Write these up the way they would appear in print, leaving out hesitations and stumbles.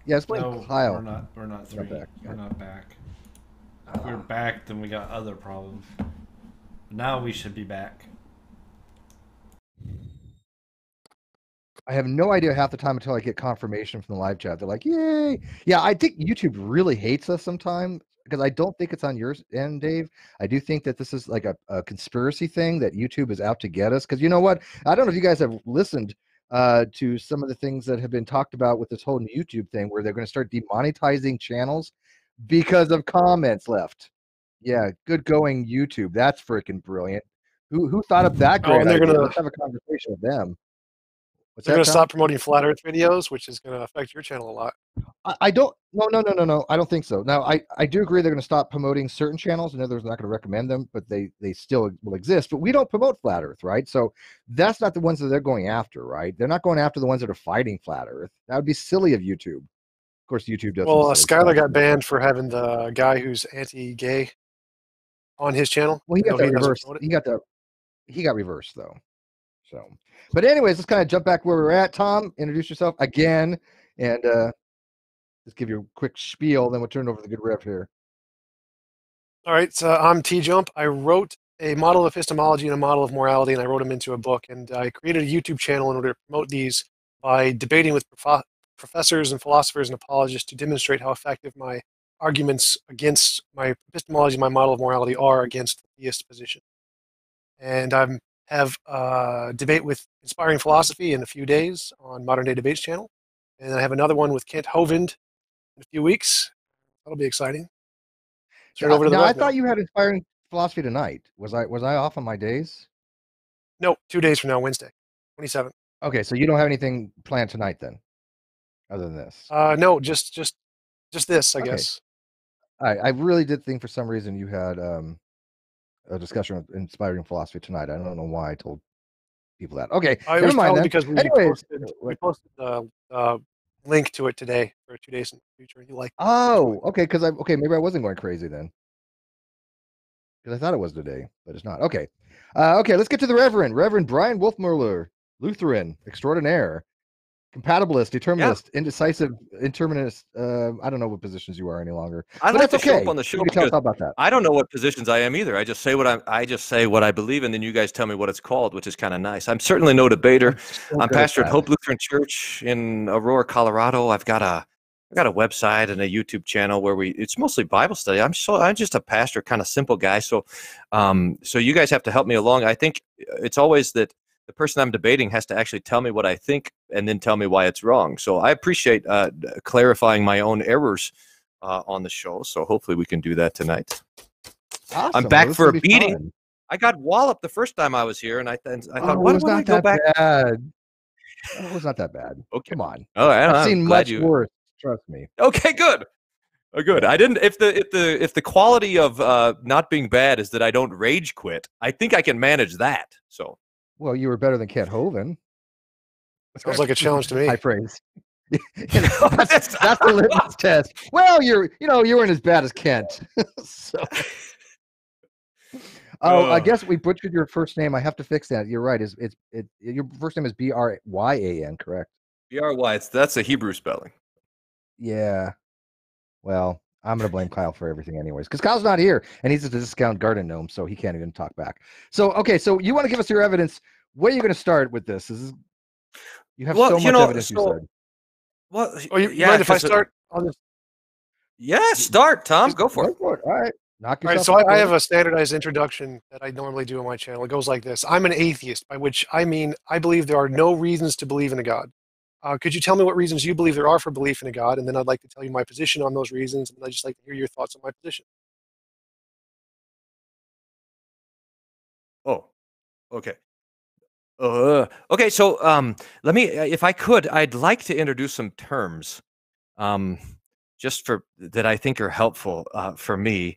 Yeah, it's playing No, we're Kyle. not. We're not Not three. back. We're not back. If we're Ah. back, then we got other problems. Now we should be back. I have no idea half the time until I get confirmation from the live chat. They're like, "Yay!" Yeah, I think YouTube really hates us sometimes because I don't think it's on your end, Dave. I do think that this is like a conspiracy thing that YouTube is out to get us. Because you know what? I don't know if you guys have listened to some of the things that have been talked about with this whole YouTube thing, where they're going to start demonetizing channels because of comments left. Yeah, good going, YouTube. That's freaking brilliant. Who thought of that Oh, great and they're idea? gonna Let's have a conversation with them. What's they're that, gonna Tom? stop promoting flat Earth videos, which is gonna affect your channel a lot. I don't. No. I don't think so. Now, I do agree they're going to stop promoting certain channels. In other words, they're not going to recommend them, but they still will exist. But we don't promote flat Earth, right? So that's not the ones that they're going after, right? They're not going after the ones that are fighting flat Earth. That would be silly of YouTube. Of course, YouTube does some Well, silly Skylar stuff. got banned for having the guy who's anti-gay on his channel. Well, he got that He doesn't reversed. promote it. He got reversed though. So, but anyways, let's kind of jump back where we're at. Tom, introduce yourself again, and just give you a quick spiel. Then we'll turn it over to the good Rev here. All right, so I'm T-Jump. I wrote a model of epistemology and a model of morality, and I wrote them into a book. And I created a YouTube channel in order to promote these by debating with professors and philosophers and apologists to demonstrate how effective my arguments against my epistemology and my model of morality are against the theist position. And I have a debate with Inspiring Philosophy in a few days on Modern Day Debates channel. And I have another one with Kent Hovind in a few weeks. That'll be exciting. Turn it over to the Now, I Rev now. thought you had Inspiring Philosophy tonight. Was I off on my days? No, 2 days from now, Wednesday, 27th. Okay, so you don't have anything planned tonight then, other than this. No, just this, I Okay. guess. I really did think for some reason you had a discussion of Inspiring Philosophy tonight. I don't know why I told people that. Okay, It never was mind probably then. because we Anyways, posted the link to it today for 2 days in the future. You like? oh, okay, because maybe I wasn't going crazy then, because I thought it was today, but it's not. Okay, okay, let's get to the Reverend Bryan Wolfmueller, Lutheran extraordinaire, compatibilist, determinist, indecisive, indeterminist. I don't know what positions you are any longer. I but like that's to show okay. up on the show You can tell us because about that. I don't know what positions I am either. I just say what I believe, and then you guys tell me what it's called, which is kind of nice. I'm certainly no debater. I'm pastor at Hope Lutheran Church in Aurora, Colorado. I've got a website and a YouTube channel where it's mostly Bible study. I'm just a pastor, kind of simple guy. So you guys have to help me along. I think it's always that the person I'm debating has to actually tell me what I think and then tell me why it's wrong. So I appreciate clarifying my own errors on the show. So hopefully we can do that tonight. Awesome. I'm back for a beating. Fun. I got walloped the first time I was here, and I thought, why don't I go back? Bad. It was not that bad. Okay. Come on. Oh, I've seen much worse. Trust me. Okay, good. Oh, good. I didn't. If the quality of not being bad is that I don't rage quit, I think I can manage that. So. Well, you were better than Kent Hovind. Sounds like a challenge to me. High praise. that's the litmus test. Well, you weren't as bad as Kent. So. I guess we butchered your first name. I have to fix that. You're right. Your first name is Bryan, correct? Bry. That's a Hebrew spelling. Yeah. Well, I'm going to blame Kyle for everything anyways, because Kyle's not here, and he's a discount garden gnome, so he can't even talk back. So, okay, so you want to give us your evidence. Where are you going to start with this? You have so much evidence, you said. Well, you mind if I start on this? Yeah, start, Tom. Go for it. All right. All right, so I have a standardized introduction that I normally do on my channel. It goes like this. I'm an atheist, by which I mean I believe there are no reasons to believe in a God. Could you tell me what reasons you believe there are for belief in a God? And then I'd like to tell you my position on those reasons, and I'd just like to hear your thoughts on my position. Oh, okay. Okay, so let me, if I could, I'd like to introduce some terms just for that I think are helpful for me.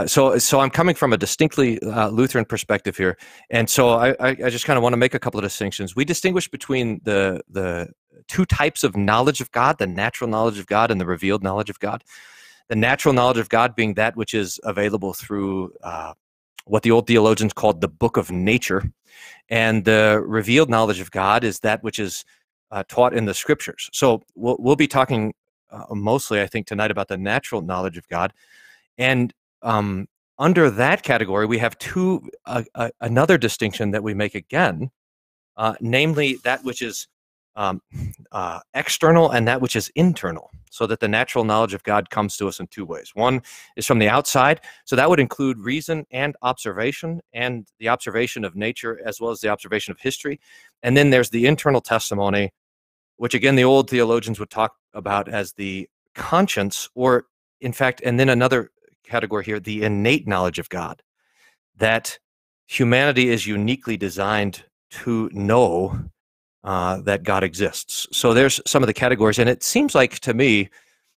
So I'm coming from a distinctly Lutheran perspective here, and so I just kind of want to make a couple of distinctions. We distinguish between the two types of knowledge of God: the natural knowledge of God and the revealed knowledge of God. The natural knowledge of God being that which is available through what the old theologians called the book of nature, and the revealed knowledge of God is that which is taught in the scriptures. So we'll be talking mostly, I think, tonight about the natural knowledge of God. And under that category, we have another distinction that we make again, namely that which is external and that which is internal, so that the natural knowledge of God comes to us in two ways. One is from the outside, so that would include reason and observation, and the observation of nature as well as the observation of history. And then there's the internal testimony, which again the old theologians would talk about as the conscience, or in fact, and then another category here, the innate knowledge of God, that humanity is uniquely designed to know that God exists. So there's some of the categories, and it seems like to me,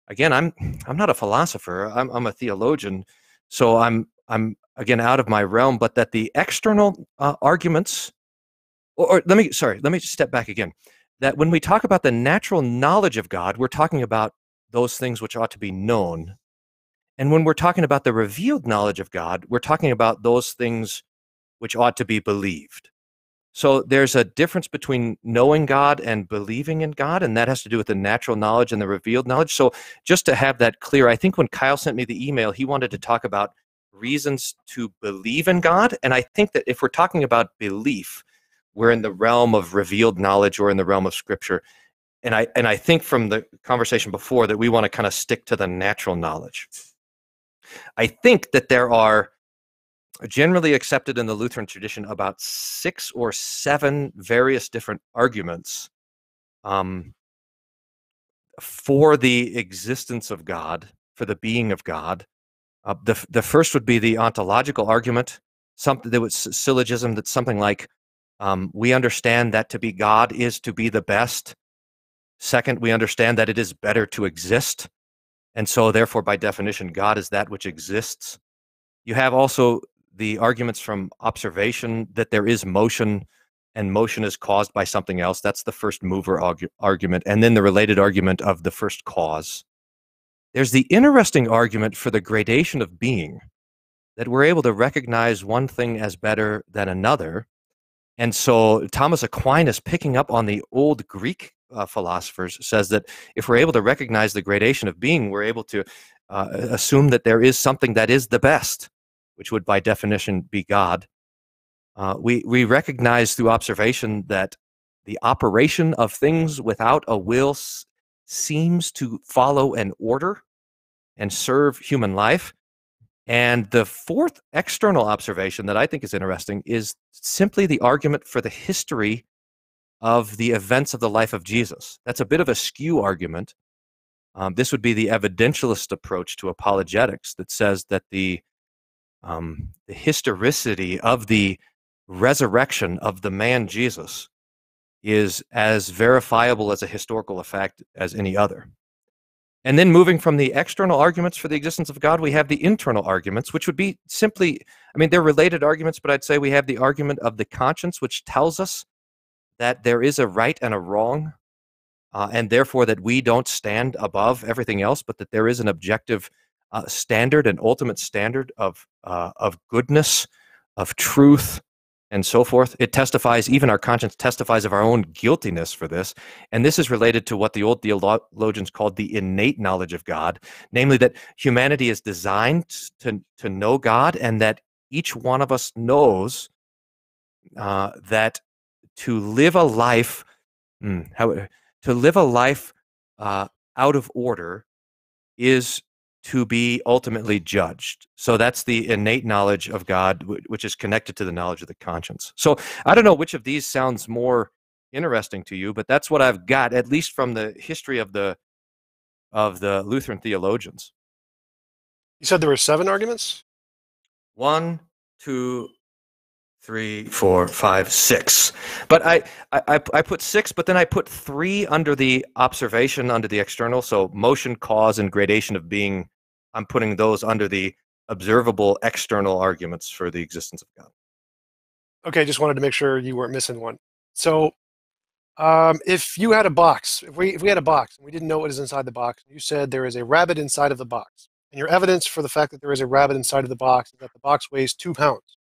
again, I'm not a philosopher, I'm a theologian, so I'm again out of my realm, but that the external arguments, or let me just step back again. That when we talk about the natural knowledge of God, we're talking about those things which ought to be known. And when we're talking about the revealed knowledge of God, we're talking about those things which ought to be believed. So there's a difference between knowing God and believing in God, and that has to do with the natural knowledge and the revealed knowledge. So just to have that clear, I think when Kyle sent me the email, he wanted to talk about reasons to believe in God. And I think that if we're talking about belief, we're in the realm of revealed knowledge or in the realm of Scripture. And I think from the conversation before that we want to kind of stick to the natural knowledge. I think that there are generally accepted in the Lutheran tradition about 6 or 7 various different arguments for the existence of God, for the being of God. The first would be the ontological argument, something that was syllogism that's something like, we understand that to be God is to be the best. Second, we understand that it is better to exist. And so therefore, by definition, God is that which exists. You have also the arguments from observation that there is motion, and motion is caused by something else. That's the first mover argument. And then the related argument of the first cause. There's the interesting argument for the gradation of being, that we're able to recognize one thing as better than another. And so Thomas Aquinas, picking up on the old Greek philosophers, says that if we're able to recognize the gradation of being, we're able to assume that there is something that is the best, which would by definition be God. We recognize through observation that the operation of things without a will seems to follow an order and serve human life. And the fourth external observation that I think is interesting is simply the argument for the history of the events of the life of Jesus. That's a bit of a skew argument. This would be the evidentialist approach to apologetics that says that the historicity of the resurrection of the man Jesus is as verifiable as a historical fact as any other. And then moving from the external arguments for the existence of God, we have the internal arguments, which would be simply, I mean, they're related arguments, but I'd say we have the argument of the conscience, which tells us that there is a right and a wrong, and therefore that we don't stand above everything else, but that there is an objective standard, an ultimate standard of goodness, of truth, and so forth. It testifies, even our conscience testifies of our own guiltiness for this. And this is related to what the old theologians called the innate knowledge of God, namely that humanity is designed to know God, and that each one of us knows that to live a life, out of order is to be ultimately judged. So that's the innate knowledge of God, which is connected to the knowledge of the conscience. So I don't know which of these sounds more interesting to you, but that's what I've got, at least from the history of the Lutheran theologians. You said there were 7 arguments? 1, 2, 3, 4, 5, 6. But I put 6, but then I put 3 under the observation, under the external. So motion, cause, and gradation of being, I'm putting those under the observable external arguments for the existence of God. Okay, just wanted to make sure you weren't missing one. So if you had a box, if we had a box and we didn't know what is inside the box, you said there is a rabbit inside of the box, and your evidence for the fact that there is a rabbit inside of the box is that the box weighs 2 pounds.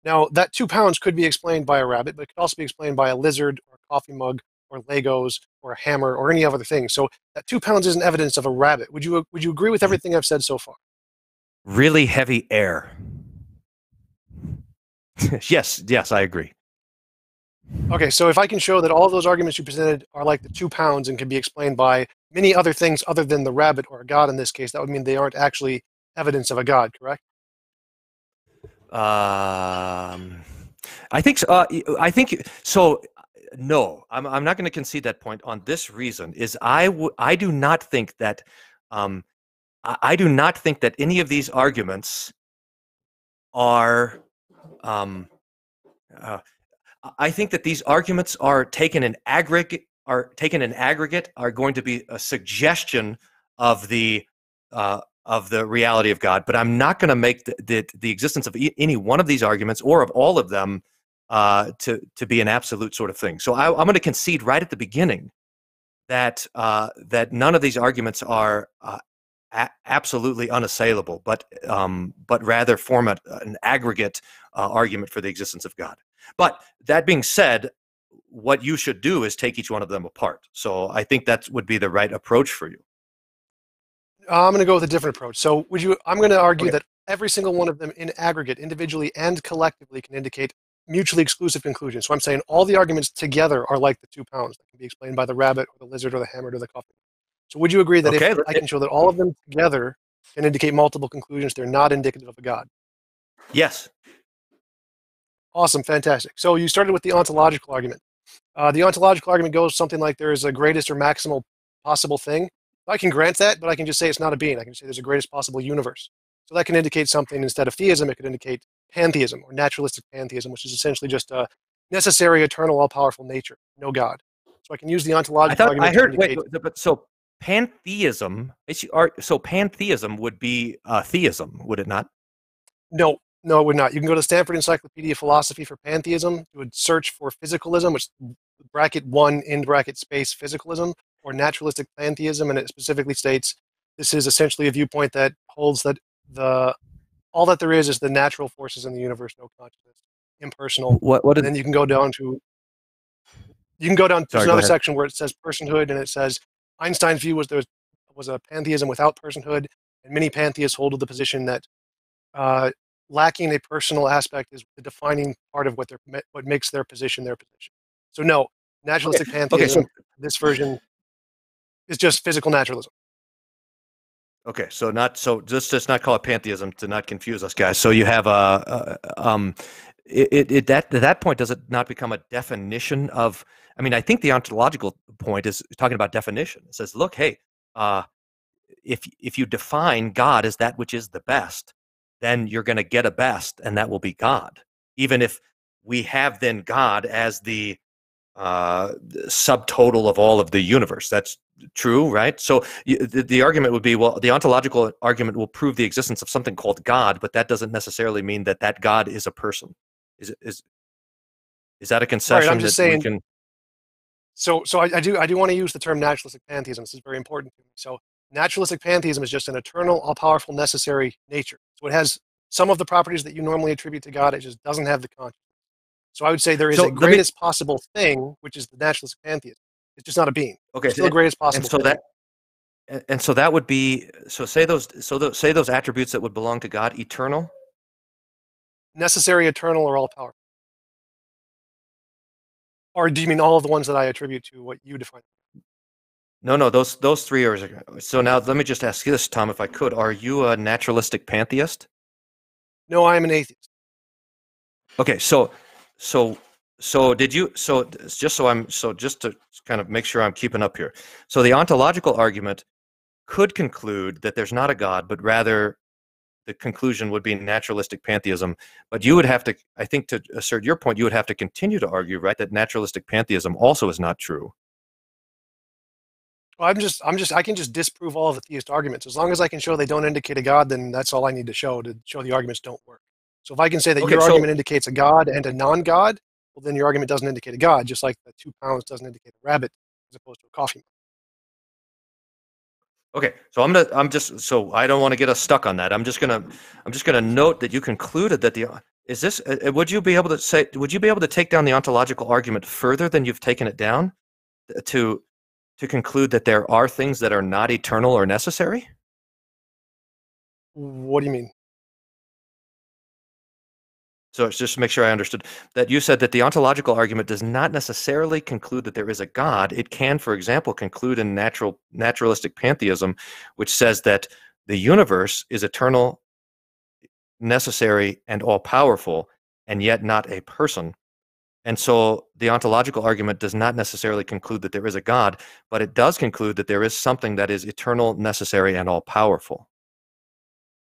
Now, that 2 pounds could be explained by a rabbit, but it could also be explained by a lizard or a coffee mug or Legos or a hammer or any other thing. So that 2 pounds isn't evidence of a rabbit. Would you agree with everything I've said so far? Really heavy air. Yes, I agree. Okay, so if I can show that all of those arguments you presented are like the 2 pounds and can be explained by many other things other than the rabbit or a god in this case, that would mean they aren't actually evidence of a god, correct? I think so. I think so. No, I'm not going to concede that point on this reason. Is I do not think that I do not think that any of these arguments are. I think that these arguments are taken in aggregate. Are going to be a suggestion of the reality of God, but I'm not going to make the existence of any one of these arguments or of all of them to be an absolute sort of thing. So I'm going to concede right at the beginning that that none of these arguments are absolutely unassailable, but rather form an aggregate argument for the existence of God. But that being said, what you should do is take each one of them apart. So I think that would be the right approach for you. I'm going to go with a different approach. So I'm going to argue Okay. that every single one of them in aggregate, individually and collectively, can indicate mutually exclusive conclusions. So I'm saying all the arguments together are like the 2 pounds that can be explained by the rabbit or the lizard or the hammer or the coffee. So would you agree that Okay, if I can show that all of them together can indicate multiple conclusions, they're not indicative of a god? Yes. Awesome, fantastic. So you started with the ontological argument. The ontological argument goes something like there is a greatest or maximal possible thing. I can grant that, but I can just say it's not a being. I can say there's a greatest possible universe. So that can indicate something. Instead of theism, it could indicate pantheism or naturalistic pantheism, which is essentially just a necessary, eternal, all-powerful nature, no God. So I can use the ontological argument to indicate... But so pantheism, so pantheism would be theism, would it not? No, it would not. You can go to Stanford Encyclopedia of Philosophy for pantheism. You would search for physicalism, which bracket 1 in bracket space physicalism, or naturalistic pantheism, and it specifically states this is essentially a viewpoint that holds that all that there is the natural forces in the universe, no consciousness, impersonal. And then you can go down to there's another section where it says personhood, and it says Einstein's view was a pantheism without personhood, and many pantheists hold to the position that lacking a personal aspect is the defining part of what makes their position their position. So no, naturalistic pantheism, this version is just physical naturalism. Okay, so just not call it pantheism to not confuse us, guys. So you have at that point, does it not become a definition of? I mean, I think the ontological point is talking about definition. It says, look, hey, if you define God as that which is the best, then you're going to get a best, and that will be God. Even if we have then God as the subtotal of all of the universe. That's true, right? So the argument would be, well, the ontological argument will prove the existence of something called God, but that doesn't necessarily mean that God is a person. Is that a concession? Right, I'm just saying. We can... So I do want to use the term naturalistic pantheism. This is very important to me. So naturalistic pantheism is just an eternal, all-powerful, necessary nature. So it has some of the properties that you normally attribute to God. It just doesn't have the consciousness. So I would say there is a greatest possible thing, which is the naturalistic pantheism. It's just not a being. Okay, it's still the greatest possible thing. So that would be, say those attributes that would belong to God: eternal, necessary, eternal, or all powerful. Or do you mean all of the ones that I attribute to what you define? No, those three are. So now let me just ask you this, Tom, if I could: are you a naturalistic pantheist? No, I am an atheist. Okay, so did you? So just to kind of make sure I'm keeping up here. So the ontological argument could conclude that there's not a God, but rather the conclusion would be naturalistic pantheism. But you would have to, I think, to assert your point, you would have to continue to argue, right, that naturalistic pantheism also is not true. Well, I can just disprove all of the theist arguments. As long as I can show they don't indicate a God, then that's all I need to show the arguments don't work. So if I can say that your argument indicates a God and a non-God, well, then your argument doesn't indicate a God, just like the 2 pounds doesn't indicate a rabbit as opposed to a coffee mug. Okay, so so I don't want to get us stuck on that. I'm just gonna note that you concluded that would you be able to take down the ontological argument further than you've taken it down? to conclude that there are things that are not eternal or necessary? What do you mean? So it's just to make sure I understood that you said that the ontological argument does not necessarily conclude that there is a God. It can, for example, conclude in naturalistic pantheism, which says that the universe is eternal, necessary, and all-powerful, and yet not a person. And so the ontological argument does not necessarily conclude that there is a God, but it does conclude that there is something that is eternal, necessary, and all-powerful.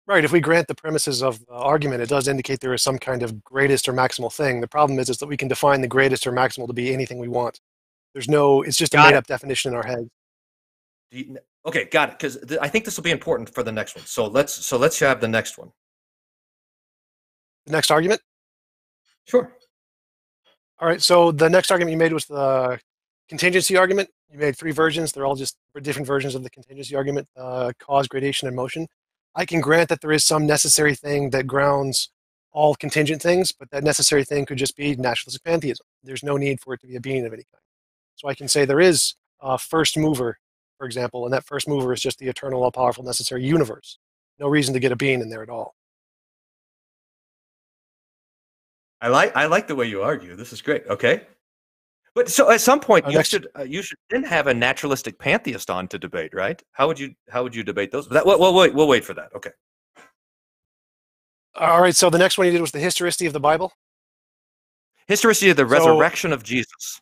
Right. If we grant the premises of the argument, it does indicate there is some kind of greatest or maximal thing. The problem is that we can define the greatest or maximal to be anything we want. There's no, it's just a made-up definition in our head. Okay, got it. Because I think this will be important for the next one. So let's have the next one. The next argument? Sure. All right. So the next argument you made was the contingency argument. You made 3 versions. They're all just different versions of the contingency argument, cause, gradation, and motion. I can grant that there is some necessary thing that grounds all contingent things, but that necessary thing could just be naturalistic pantheism. There's no need for it to be a being of any kind. So I can say there is a first mover, for example, and that first mover is just the eternal, all-powerful, necessary universe. No reason to get a being in there at all. I like the way you argue. This is great. Okay. But so at some point you should then have a naturalistic pantheist on to debate, right? How would you debate those? We'll wait for that. Okay. All right. So the next one you did was the historicity of the Bible. Historicity of the resurrection of Jesus.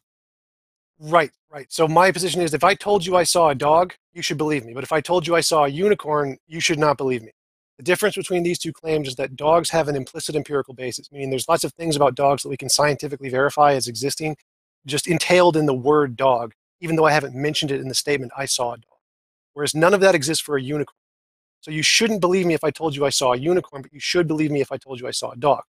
Right. So my position is, if I told you I saw a dog, you should believe me. But if I told you I saw a unicorn, you should not believe me. The difference between these two claims is that dogs have an implicit empirical basis, meaning there's lots of things about dogs that we can scientifically verify as existing, just entailed in the word dog, even though I haven't mentioned it in the statement, I saw a dog. Whereas none of that exists for a unicorn. So you shouldn't believe me if I told you I saw a unicorn, but you should believe me if I told you I saw a dog.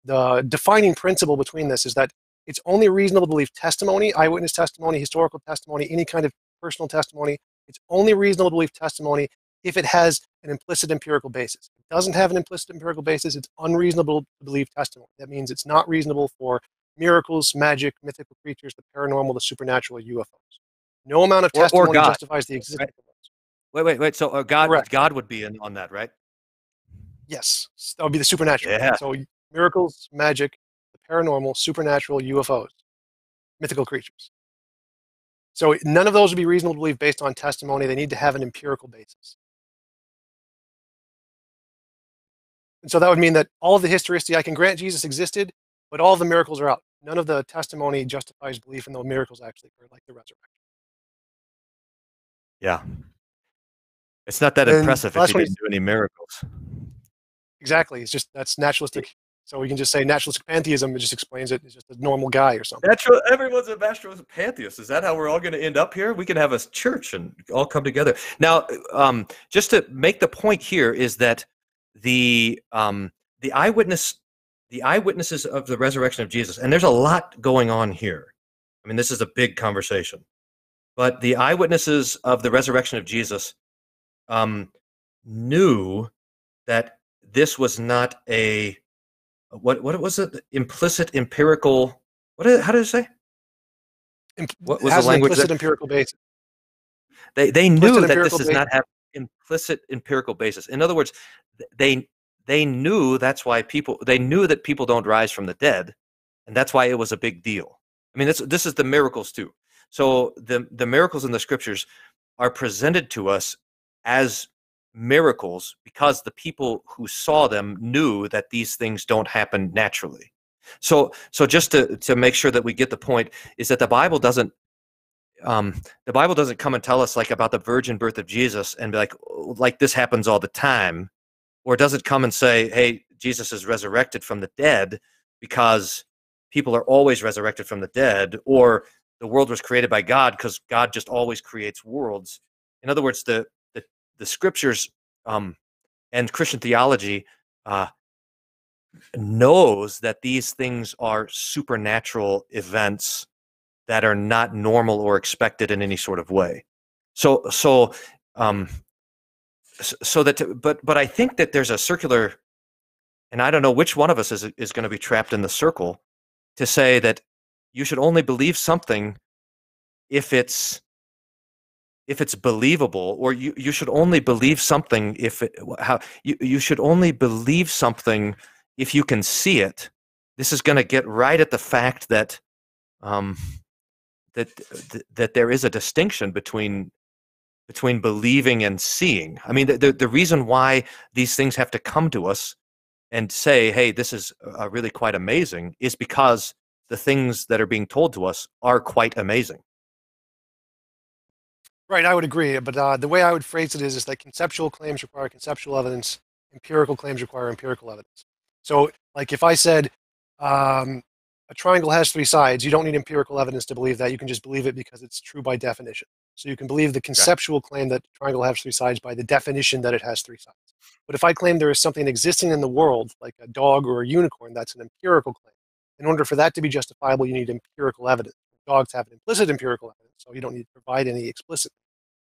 The defining principle between this is that it's only reasonable to believe testimony, eyewitness testimony, historical testimony, any kind of personal testimony. It's only reasonable to believe testimony if it has an implicit empirical basis. If it doesn't have an implicit empirical basis, it's unreasonable to believe testimony. That means it's not reasonable for miracles, magic, mythical creatures, the paranormal, the supernatural, UFOs. No amount of testimony justifies the existence of those. Wait. So God would be in on that, right? Yes, that would be the supernatural. Yeah. So miracles, magic, the paranormal, supernatural, UFOs, mythical creatures. So none of those would be reasonable to believe based on testimony. They need to have an empirical basis. And so that would mean that all of the historicity, I can grant Jesus existed, but all of the miracles are out. None of the testimony justifies belief in the miracles actually occurred, like the resurrection. Yeah. It's not that impressive if he didn't do any miracles. Exactly. It's just, that's naturalistic. So we can just say naturalistic pantheism, it just explains it. It's just a normal guy or something. Everyone's a naturalistic pantheist. Is that how we're all going to end up here? We can have a church and all come together. Now, just to make the point here is that the eyewitnesses of the resurrection of Jesus, and there's a lot going on here. I mean, this is a big conversation. But the eyewitnesses of the resurrection of Jesus knew that this was not a what was it? Implicit empirical. How did it say? What was the language? Implicit empirical basis. They knew that this does not have implicit empirical basis. In other words, they knew that's why they knew that people don't rise from the dead, and that's why it was a big deal. I mean, this is the miracles too. So the miracles in the scriptures are presented to us as miracles because the people who saw them knew that these things don't happen naturally. So just to make sure that we get the point is that the Bible doesn't come and tell us like about the virgin birth of Jesus and be like this happens all the time, or it doesn't come and say, hey, Jesus is resurrected from the dead because people are always resurrected from the dead, or the world was created by God because God just always creates worlds. In other words, the scriptures and Christian theology knows that these things are supernatural events that are not normal or expected in any sort of way. But I think that there's a circular, and I don't know which one of us is going to be trapped in the circle to say that you should only believe something if it's believable, or you should only believe something you should only believe something if you can see it. This is going to get right at the fact that that there is a distinction between believing and seeing. I mean, the reason why these things have to come to us and say, hey, this is really quite amazing, is because the things that are being told to us are quite amazing. Right, I would agree. But the way I would phrase it is that conceptual claims require conceptual evidence, empirical claims require empirical evidence. So, like if I said a triangle has three sides, you don't need empirical evidence to believe that. You can just believe it because it's true by definition. So you can believe the conceptual claim that a triangle has three sides by the definition that it has three sides. But if I claim there is something existing in the world, like a dog or a unicorn, that's an empirical claim. In order for that to be justifiable, you need empirical evidence. Dogs have an implicit empirical evidence, so you don't need to provide any explicit,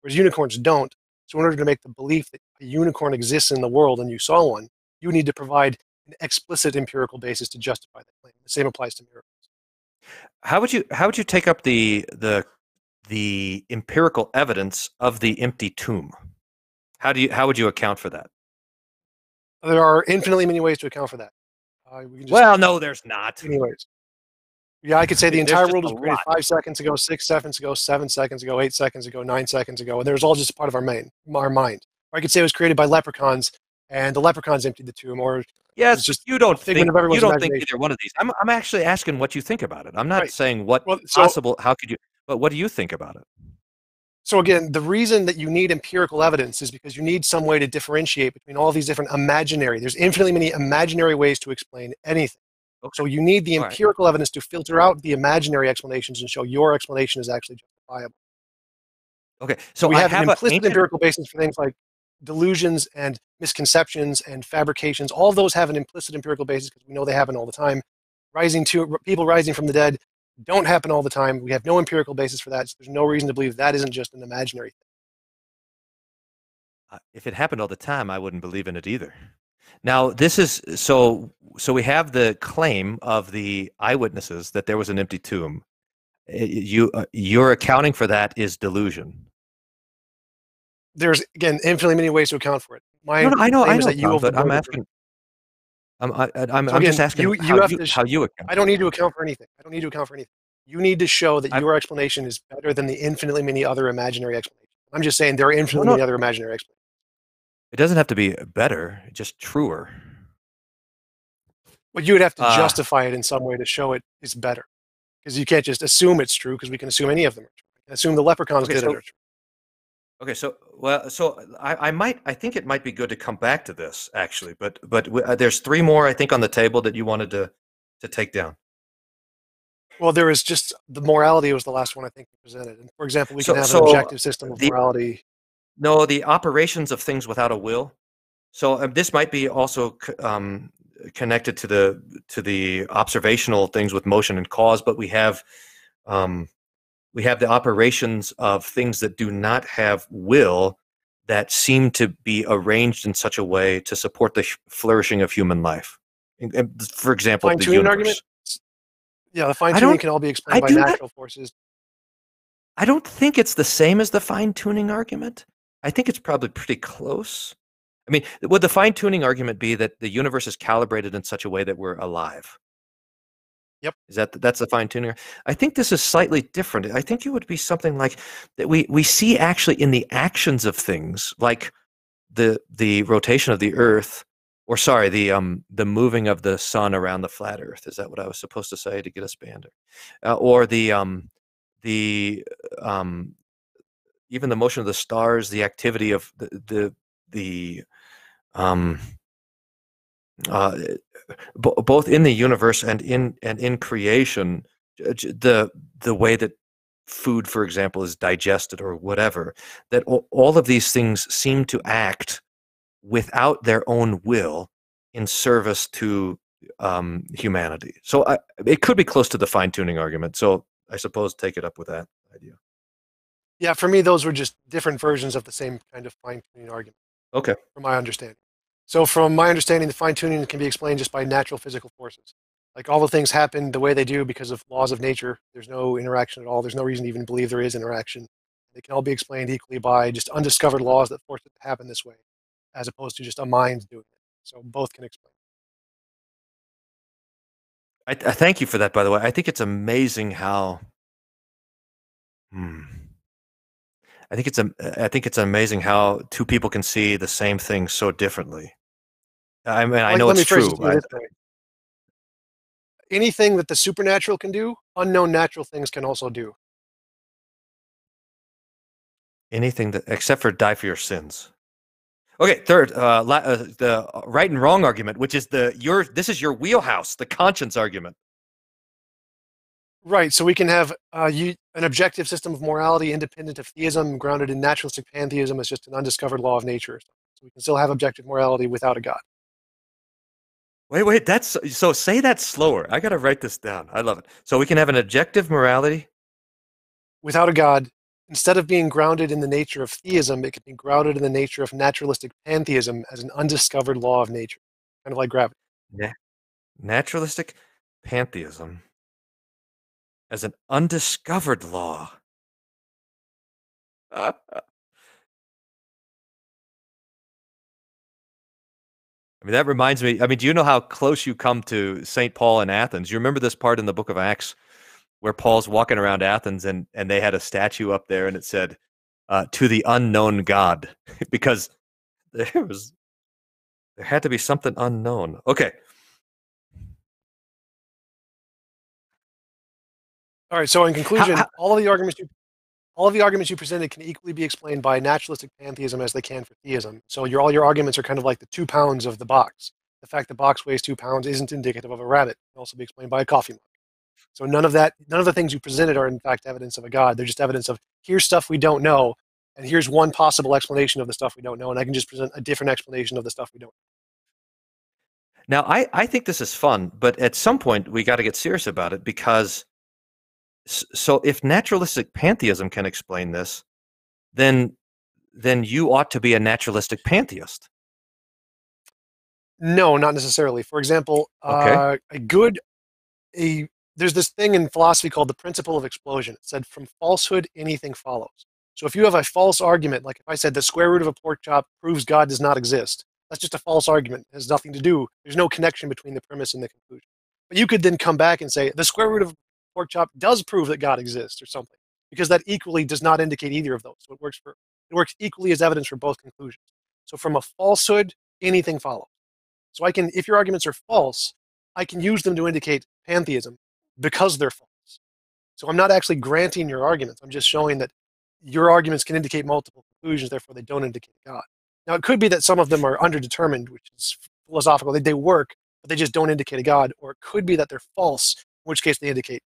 whereas unicorns don't. So in order to make the belief that a unicorn exists in the world and you saw one, you need to provide an explicit empirical basis to justify that claim. The same applies to miracles. How would you take up the empirical evidence of the empty tomb? How would you account for that? There are infinitely many ways to account for that. Well, no, there's not. Many ways. Yeah, I could say the entire world was just a created lot. 5 seconds ago, 6 seconds ago, 7 seconds ago, 8 seconds ago, 9 seconds ago, and there's all just part of our mind. Or I could say it was created by leprechauns, and the leprechauns emptied the tomb, or yes, just you don't think imagination. either one of these. I'm actually asking what you think about it. I'm not Right. saying what Well, possible. How could you? But what do you think about it? So again, the reason that you need empirical evidence is because you need some way to differentiate between all these different imaginary. There's infinitely many imaginary ways to explain anything. Okay. So you need the All right. empirical evidence to filter out the imaginary explanations and show your explanation is actually justifiable. Okay, so we I have an have implicit empirical basis for things like delusions and misconceptions and fabrications. All of those have an implicit empirical basis because we know they happen all the time. People rising from the dead don't happen all the time. We have no empirical basis for that, so there's no reason to believe that isn't just an imaginary thing. If it happened all the time, I wouldn't believe in it either. Now, this is so we have the claim of the eyewitnesses that there was an empty tomb. Your accounting for that is delusion. There's, again, infinitely many ways to account for it. I know, that you but I'm asking. I'm just asking how you account. I don't need to account for anything. You need to show that your explanation is better than the infinitely many other imaginary explanations. I'm just saying there are infinitely many other imaginary explanations. It doesn't have to be better, just truer. But you would have to justify it in some way to show it is better. Because you can't just assume it's true, because we can assume any of them are true. We can assume the leprechauns did it are true. Okay, so I think it might be good to come back to this actually, but there's three more I think on the table that you wanted to take down. Well, there is just the morality was the last one I think you presented. And for example, we can have an objective system of morality. No, the operations of things without a will. So this might be also connected to the observational things with motion and cause, but we have the operations of things that do not have will that seem to be arranged in such a way to support the flourishing of human life. For example, the universe. Argument? Yeah, the fine-tuning can all be explained by natural forces. I don't think it's the same as the fine-tuning argument. I think it's probably pretty close. I mean, would the fine-tuning argument be that the universe is calibrated in such a way that we're alive? Yep. That's the fine-tuning? I think this is slightly different. I think it would be something like that we see actually in the actions of things, like the rotation of the Earth, or sorry, the moving of the sun around the flat Earth. Is that what I was supposed to say to get us banned? Or even the motion of the stars, the activity of both in the universe and in creation, the way that food, for example, is digested or whatever, that all of these things seem to act without their own will in service to humanity. So it could be close to the fine-tuning argument. So I suppose take it up with that idea. Yeah, for me, those were just different versions of the same kind of fine-tuning argument. Okay. From my understanding. So from my understanding, the fine-tuning can be explained just by natural physical forces. Like all the things happen the way they do because of laws of nature. There's no interaction at all. There's no reason to even believe there is interaction. They can all be explained equally by just undiscovered laws that force it to happen this way, as opposed to just a mind doing it. So both can explain. I thank you for that, by the way. I think it's amazing how. I think it's amazing how two people can see the same thing so differently. I mean, I know it's true. Anything that the supernatural can do, unknown natural things can also do. Anything that, except for die for your sins. Okay, third, the right and wrong argument, which is this is your wheelhouse, the conscience argument. Right, so we can have an objective system of morality independent of theism, grounded in naturalistic pantheism as just an undiscovered law of nature. So we can still have objective morality without a God. Wait, so say that slower. I got to write this down. I love it. So we can have an objective morality without a God. Instead of being grounded in the nature of theism, it can be grounded in the nature of naturalistic pantheism as an undiscovered law of nature, kind of like gravity. Yeah. Naturalistic pantheism as an undiscovered law. I mean, that reminds me. I mean, do you know how close you come to St. Paul in Athens? You remember this part in the book of Acts where Paul's walking around Athens and they had a statue up there and it said, to the unknown God, because there had to be something unknown. Okay. All right. So in conclusion, all of the arguments you presented can equally be explained by naturalistic pantheism as they can for theism. So all your arguments are kind of like the 2 pounds of the box. The fact the box weighs 2 pounds isn't indicative of a rabbit. It can also be explained by a coffee mug. So none of the things you presented are in fact evidence of a God. They're just evidence of here's stuff we don't know, and here's one possible explanation of the stuff we don't know, and I can just present a different explanation of the stuff we don't know. Now, I think this is fun, but at some point we got to get serious about it because so if naturalistic pantheism can explain this, then you ought to be a naturalistic pantheist. No, not necessarily. For example, okay. There's this thing in philosophy called the principle of explosion. It said from falsehood, anything follows. So if you have a false argument, like if I said the square root of a pork chop proves God does not exist, that's just a false argument. It has nothing to do. There's no connection between the premise and the conclusion. But you could then come back and say the square root of pork chop does prove that God exists or something, because that equally does not indicate either of those. So it works equally as evidence for both conclusions. So from a falsehood, anything follows. So I can, if your arguments are false, I can use them to indicate pantheism because they're false. So I'm not actually granting your arguments. I'm just showing that your arguments can indicate multiple conclusions, therefore they don't indicate God. Now it could be that some of them are underdetermined, which is philosophical. They work, but they just don't indicate a God. Or it could be that they're false, in which case they indicate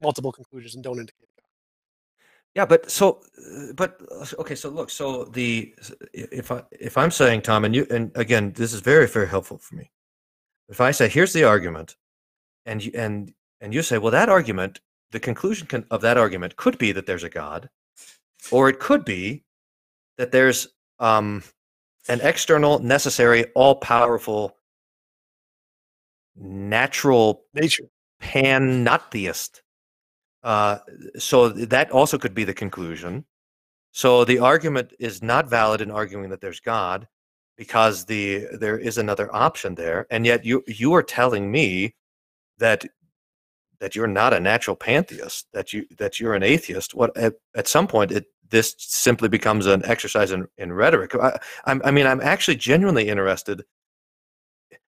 multiple conclusions and don't indicate God. Yeah, okay. So look, so if I'm saying, Tom, and again, this is very, very helpful for me. If I say, here's the argument, and you say, well, that argument, the conclusion of that argument could be that there's a God, or it could be that there's an external, necessary, all-powerful, natural nature pan-not-theist. So that also could be the conclusion. So the argument is not valid in arguing that there's God because there is another option there, and yet you are telling me that you're not a natural pantheist, that you're an atheist. What at some point this simply becomes an exercise in rhetoric. I mean, I'm actually genuinely interested.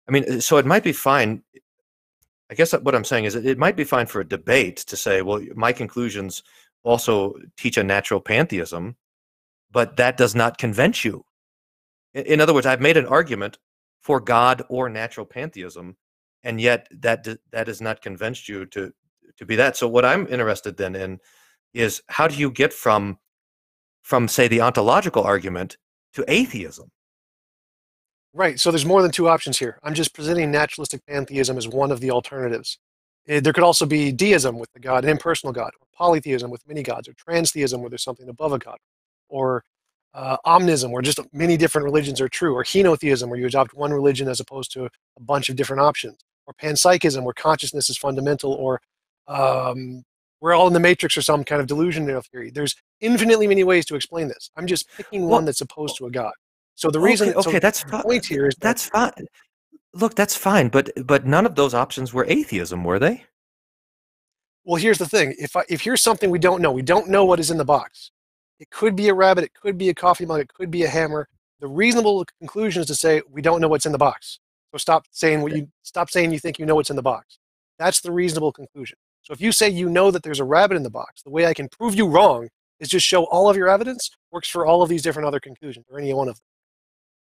I mean, so it might be fine. I guess what I'm saying is it might be fine for a debate to say, well, my conclusions also teach a natural pantheism, but that does not convince you. In other words, I've made an argument for God or natural pantheism, and yet that has not convinced you to be that. So what I'm interested then in is how do you get from say the ontological argument to atheism? Right. So there's more than 2 options here. I'm just presenting naturalistic pantheism as one of the alternatives. There could also be deism with the God, an impersonal God, or polytheism with many gods, or transtheism where there's something above a God, or omnism where just many different religions are true, or henotheism where you adopt one religion as opposed to a bunch of different options, or panpsychism, where consciousness is fundamental, or we're all in the matrix, or some kind of delusional theory. There's infinitely many ways to explain this. I'm just picking one that's opposed to a God. So the reason, okay, that's the point here is that's fine. Look, that's fine, but none of those options were atheism, were they? well, here's the thing. If here's something we don't know what is in the box. It could be a rabbit, it could be a coffee mug, it could be a hammer. The reasonable conclusion is to say we don't know what's in the box. So stop saying you think you know what's in the box. That's the reasonable conclusion. So if you say you know that there's a rabbit in the box, the way I can prove you wrong is just show all of your evidence works for all of these different other conclusions, or any one of them.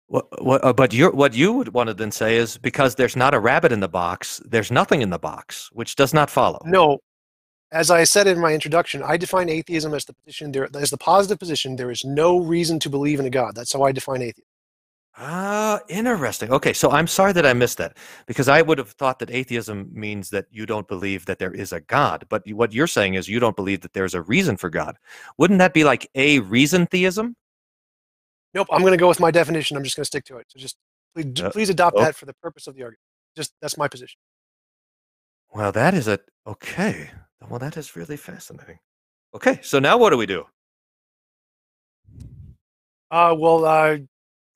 But what you would want to then say is, because there's not a rabbit in the box, there's nothing in the box, which does not follow. No. As I said in my introduction, I define atheism as the position as the positive position. There is no reason to believe in a God. That's how I define atheism. Ah, interesting. Okay, so I'm sorry that I missed that, because I would have thought that atheism means that you don't believe that there is a God. But what you're saying is you don't believe that there's a reason for God. Wouldn't that be like a reason theism? Nope, I'm going to go with my definition. I'm just going to stick to it. So just please adopt that for the purpose of the argument. That's my position. Well, that is okay. Well, that is really fascinating. Okay, so now what do we do?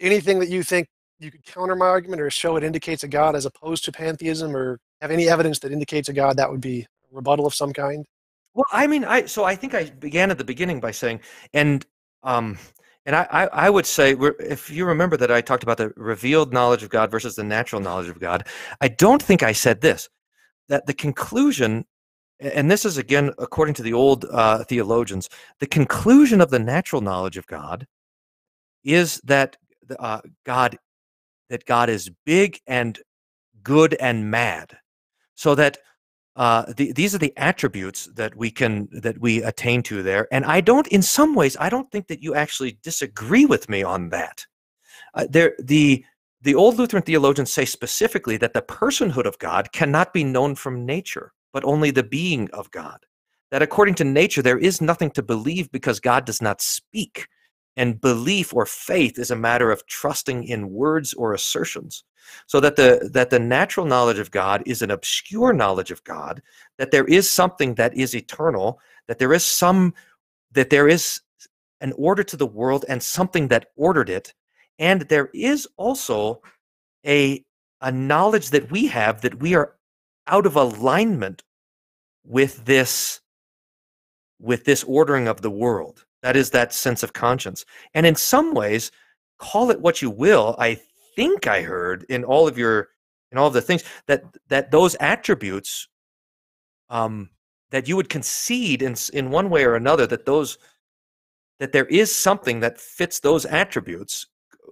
Anything that you think you could counter my argument, or show it indicates a God as opposed to pantheism, or have any evidence that indicates a God, that would be a rebuttal of some kind. Well, I mean, I think I began at the beginning by saying, and I would say, if you remember that I talked about the revealed knowledge of God versus the natural knowledge of God, I don't think I said this, that the conclusion, and this is again according to the old theologians, the conclusion of the natural knowledge of God is that God is big and good and mad, so that these are the attributes that we attain to there. And in some ways, I don't think that you actually disagree with me on that. The old Lutheran theologians say specifically that the personhood of God cannot be known from nature, but only the being of God. That according to nature, there is nothing to believe because God does not speak. And belief or faith is a matter of trusting in words or assertions. So that the natural knowledge of God is an obscure knowledge of God, that there is something that is eternal, that there is an order to the world and something that ordered it, and there is also a knowledge that we have that we are out of alignment with this ordering of the world. That is that sense of conscience. And in some ways, call it what you will, I think I heard in all of the things that those attributes, that you would concede in one way or another that there is something that fits those attributes.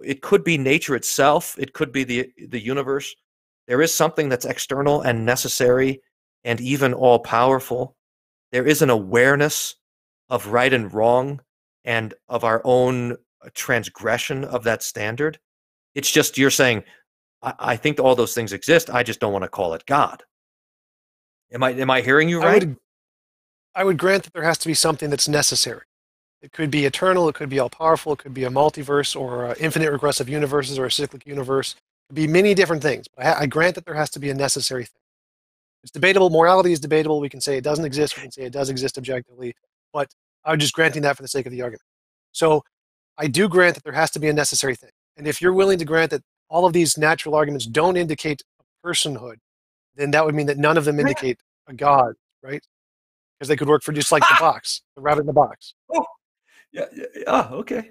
It could be nature itself. It could be the universe. There is something that's external and necessary and even all-powerful. There is an awareness of right and wrong and of our own transgression of that standard. It's just you're saying, I think all those things exist. I just don't want to call it God. Am I hearing you right? I would grant that there has to be something that's necessary. It could be eternal. It could be all-powerful. It could be a multiverse, or infinite regressive universes, or a cyclic universe. It could be many different things. But I grant that there has to be a necessary thing. It's debatable. Morality is debatable. We can say it doesn't exist. We can say it does exist objectively. But I'm just granting that for the sake of the argument. So I do grant that there has to be a necessary thing. And if you're willing to grant that all of these natural arguments don't indicate a personhood, then that would mean that none of them indicate a God, right? Because they could work for just like the box, the rabbit in the box. Oh, yeah. Okay.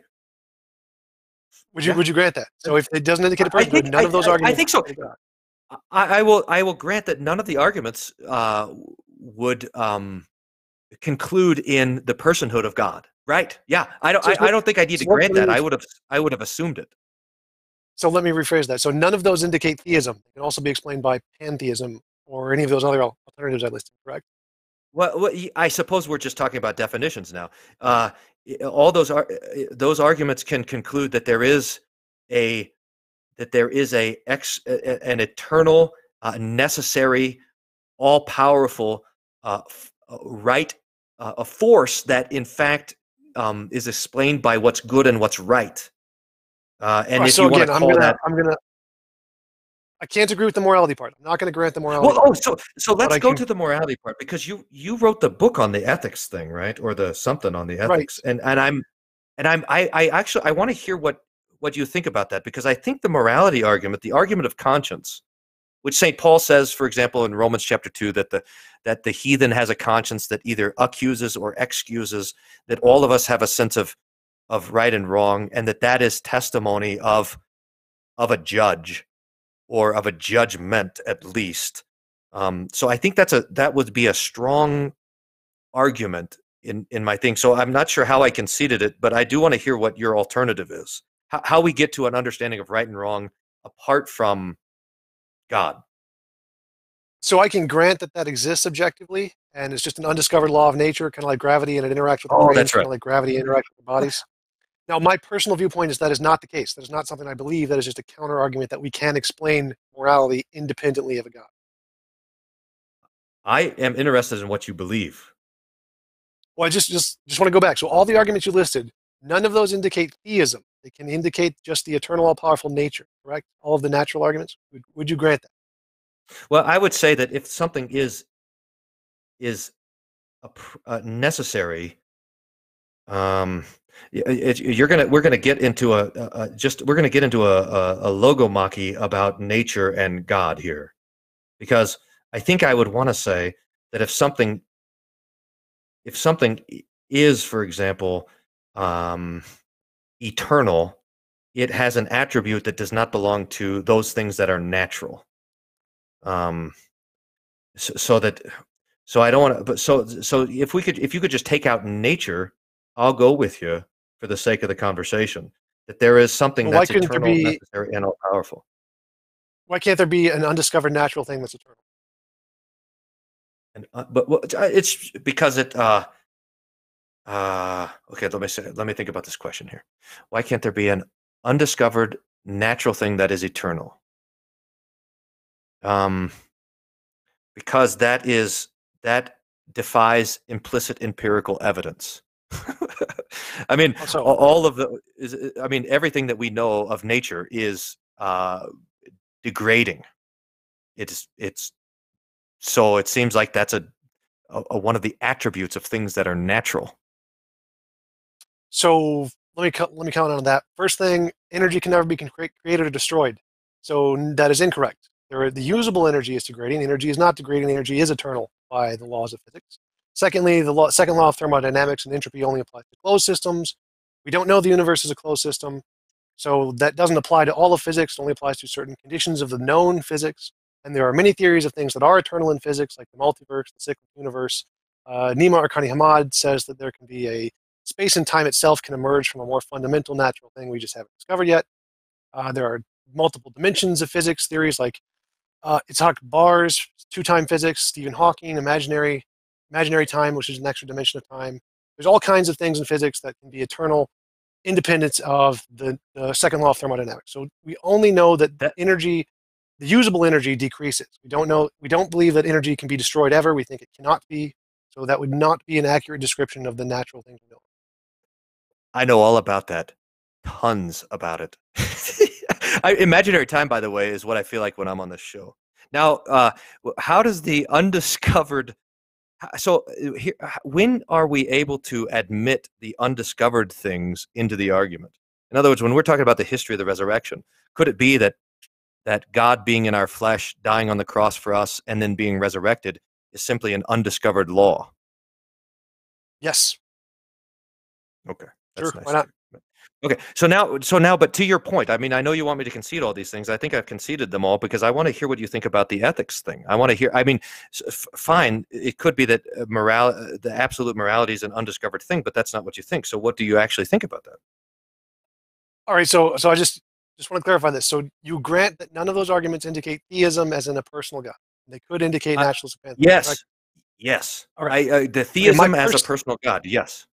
Would you grant that? So if it doesn't indicate a personhood, none of those arguments. I think so. I will grant that none of the arguments would conclude in the personhood of God. Right? Yeah. I don't think I need to grant that. I would have assumed it. So let me rephrase that. So none of those indicate theism. It can also be explained by pantheism or any of those other alternatives I listed. Correct? Well, I suppose we're just talking about definitions now. All those arguments can conclude that there is an eternal, necessary, all-powerful, right, a force that in fact is explained by what's good and what's right. And if you want to call that, I can't agree with the morality part. I'm not going to grant the morality Well, part. so But let's I go can- to the morality part, because you wrote the book on the ethics thing, right? Or the something on the Right. ethics. I actually I want to hear what you think about that, because I think the morality argument, the argument of conscience, which St. Paul says, for example, in Romans chapter 2, that the heathen has a conscience that either accuses or excuses, that all of us have a sense of right and wrong, and that is testimony of a judge, or of a judgment at least. So I think that would be a strong argument in my thing. So I'm not sure how I conceded it, but I do want to hear what your alternative is. How we get to an understanding of right and wrong apart from God. So I can grant that exists objectively, and it's just an undiscovered law of nature, kind of like gravity, and it interacts with the brain, That's kind right. of like gravity interacts with the bodies. Now, my personal viewpoint is that is not the case. That is not something I believe. That is just a counter argument that we can explain morality independently of a God. I am interested in what you believe. Well, I just want to go back. So all the arguments you listed, none of those indicate theism. They can indicate just the eternal, all-powerful nature, correct? All of the natural arguments. Would you grant that? Well, I would say that if something is necessary, we're gonna get into a logomachy about nature and God here, because I think I would want to say that if something is, for example, eternal, it has an attribute that does not belong to those things that are natural. So I don't want to. But so if you could just take out nature, I'll go with you for the sake of the conversation, that there is something that's eternal, necessary, and all powerful. Why can't there be an undiscovered natural thing that's eternal? And it's because it. Okay, let me think about this question here. Why can't there be an undiscovered natural thing that is eternal? Because that defies implicit empirical evidence. I mean, everything that we know of nature is degrading. So it seems like that's a one of the attributes of things that are natural. So let me comment on that. First thing, energy can never be created or destroyed. So that is incorrect. The usable energy is degrading. Energy is not degrading. Energy is eternal by the laws of physics. Secondly, the second law of thermodynamics and entropy only applies to closed systems. We don't know the universe is a closed system, so that doesn't apply to all of physics. It only applies to certain conditions of the known physics. And there are many theories of things that are eternal in physics, like the multiverse, the cyclic universe. Nima Arkani Hamad says that there can be a space and time itself can emerge from a more fundamental natural thing we just haven't discovered yet. There are multiple dimensions of physics theories, like Itzhak Barr's two-time physics, Stephen Hawking, imaginary time, which is an extra dimension of time. There's all kinds of things in physics that can be eternal, independent of the second law of thermodynamics. So we only know that energy, the usable energy, decreases. We don't believe that energy can be destroyed ever. We think it cannot be. So that would not be an accurate description of the natural thing we know. I know all about that. Tons about it. Imaginary time, by the way, is what I feel like when I'm on this show. Now, how does the undiscovered... So when are we able to admit the undiscovered things into the argument? In other words, when we're talking about the history of the resurrection, could it be that God being in our flesh, dying on the cross for us, and then being resurrected is simply an undiscovered law? Yes. Okay. That's sure, nice. why not? Okay, so now, but to your point, I mean, I know you want me to concede all these things. I think I've conceded them all because I want to hear what you think about the ethics thing. I want to hear. I mean, fine, it could be that the absolute morality is an undiscovered thing, but that's not what you think. So, what do you actually think about that? All right, so I just want to clarify this. So you grant that none of those arguments indicate theism as in a personal God. They could indicate naturalistic pantheism. Yes, correct? yes. All right. The theism as a personal God. Yes.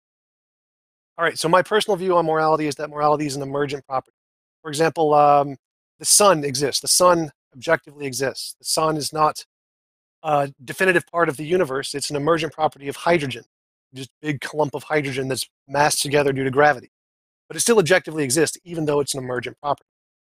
All right, so my personal view on morality is that morality is an emergent property. For example, the sun exists. The sun objectively exists. The sun is not a definitive part of the universe. It's an emergent property of hydrogen, just a big clump of hydrogen that's massed together due to gravity. But it still objectively exists, even though it's an emergent property.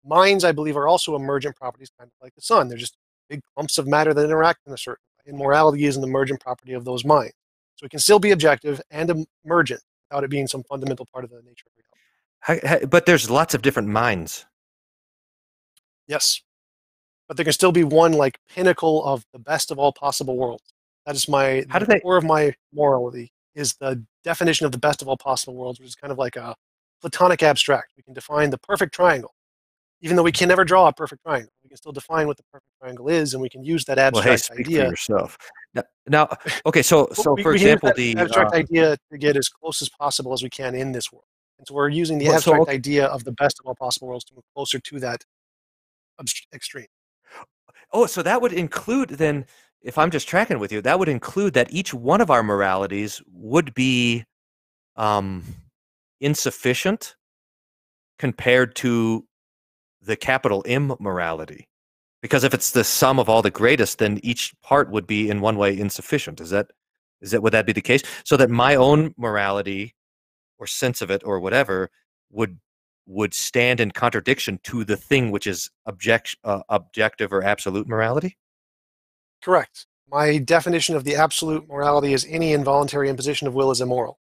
minds, I believe, are also emergent properties, kind of like the sun. They're just big clumps of matter that interact in a certain way. And morality is an emergent property of those minds. So it can still be objective and emergent without it being some fundamental part of the nature of reality. But there's lots of different minds. Yes. But there can still be one like pinnacle of the best of all possible worlds. That is the core of my morality, is the definition of the best of all possible worlds, which is kind of like a Platonic abstract. We can define the perfect triangle. Even though we can never draw a perfect triangle, we can still define what the perfect triangle is, and we can use that abstract Well, hey, speak idea. for yourself. Now, okay, so for example, the abstract idea to get as close as possible as we can in this world. And so we're using the abstract idea of the best of all possible worlds to move closer to that extreme. Oh, so that would include then, if I'm just tracking with you, that would include that each one of our moralities would be insufficient compared to the capital M morality. Because if it's the sum of all the greatest, then each part would be in one way insufficient. Would that be the case? So that my own morality or sense of it or whatever would stand in contradiction to the thing which is objective or absolute morality? Correct. My definition of the absolute morality is any involuntary imposition of will is immoral.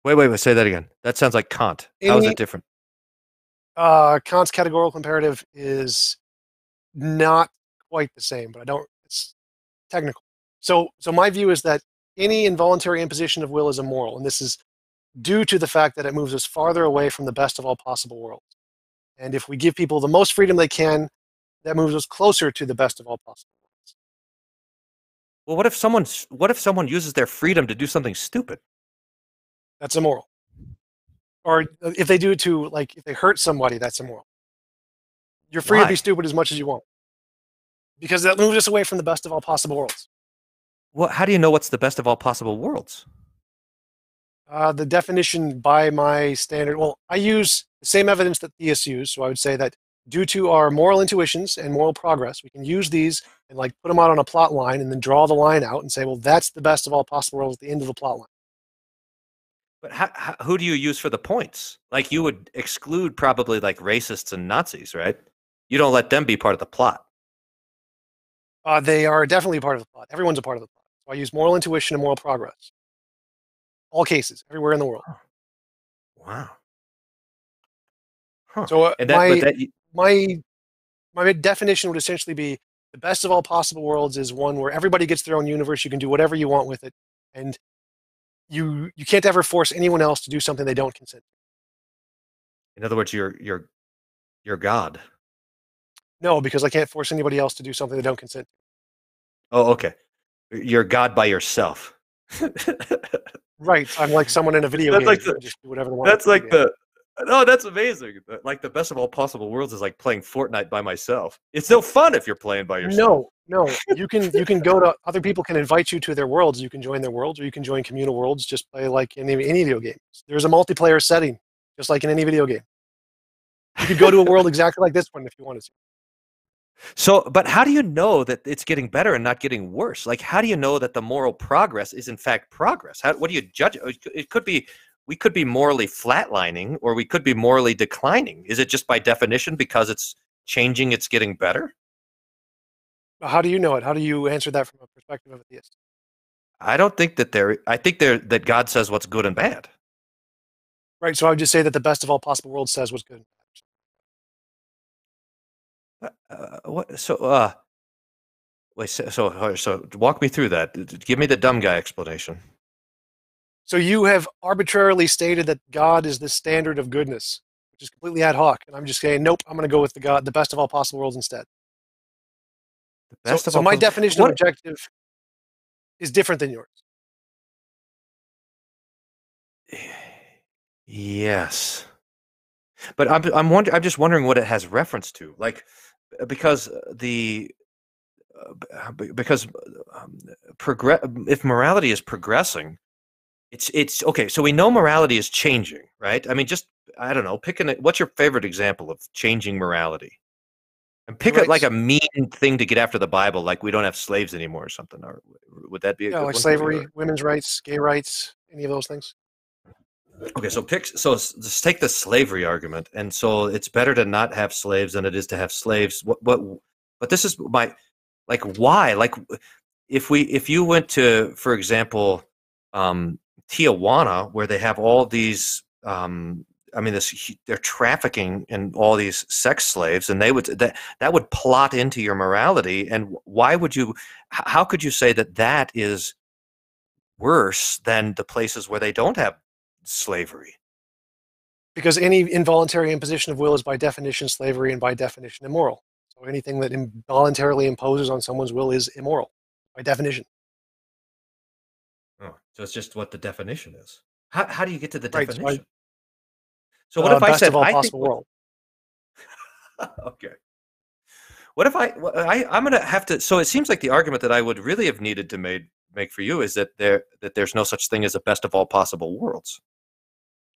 Wait, say that again. That sounds like Kant. How is it different? Kant's categorical imperative is not quite the same, but it's technical. So my view is that any involuntary imposition of will is immoral, and this is due to the fact that it moves us farther away from the best of all possible worlds. And if we give people the most freedom they can, that moves us closer to the best of all possible worlds. Well, what if someone uses their freedom to do something stupid? That's immoral. Or if they do it to, like, if they hurt somebody, that's immoral. You're free to be stupid as much as you want. Because that moves us away from the best of all possible worlds. Well, how do you know what's the best of all possible worlds? The definition by my standard, well, I use the same evidence that theists use. So I would say that due to our moral intuitions and moral progress, we can use these and like put them out on a plot line and then draw the line out and say, well, that's the best of all possible worlds at the end of the plot line. But who do you use for the points? Like, you would exclude probably like racists and Nazis, right? You don't let them be part of the plot. They are definitely part of the plot. Everyone's a part of the plot. So I use moral intuition and moral progress. All cases, everywhere in the world. Wow. Huh. So my definition would essentially be the best of all possible worlds is one where everybody gets their own universe. You can do whatever you want with it, and you can't ever force anyone else to do something they don't consent to. In other words, you're God. No, because I can't force anybody else to do something they don't consent to. Oh, okay. You're God by yourself. Right. I'm like someone in a video game. Like just do whatever they want. That's like that's amazing. Like the best of all possible worlds is like playing Fortnite by myself. It's no fun if you're playing by yourself. No. You can go to other people can invite you to their worlds. You can join their worlds, or you can join communal worlds. Just play like any video game. There's a multiplayer setting, just like in any video game. You could go to a world exactly like this one if you wanted to. So, but how do you know that it's getting better and not getting worse? Like, how do you know that the moral progress is in fact progress? What do you judge? It could be, we could be morally flatlining, or we could be morally declining. Is it just by definition because it's changing, it's getting better? How do you know it? How do you answer that from a perspective of a theist? I don't think that that God says what's good and bad. Right. So I would just say that the best of all possible worlds says what's good. So walk me through that. Give me the dumb guy explanation. So you have arbitrarily stated that God is the standard of goodness, which is completely ad hoc, and I'm just saying, nope, I'm going to go with the best of all possible worlds instead. So my definition of objective is different than yours. Yes, but I'm just wondering what it has reference to, like, because if morality is progressing, it's okay. So we know morality is changing, right? I mean, just, I don't know, what's your favorite example of changing morality? And pick like a mean thing to get after the Bible, like we don't have slaves anymore or something. Or would that be a good like one? Slavery, women's rights, gay rights, any of those things? Okay, so just take the slavery argument, and so it's better to not have slaves than it is to have slaves. But this is my, like, why? Like, if you went to, for example, Tijuana, where they have all these, I mean, they're trafficking in all these sex slaves, and that would plot into your morality. And why would you? How could you say that is worse than the places where they don't have slavery? Because any involuntary imposition of will is by definition slavery and by definition immoral. So anything that involuntarily imposes on someone's will is immoral by definition. Oh, so it's just what the definition is. How do you get to the Right, definition? So what if I best said of all I possible think? world? Okay. What if I'm going to have to? So it seems like the argument that I would really have needed to make for you is that there's no such thing as a best of all possible worlds.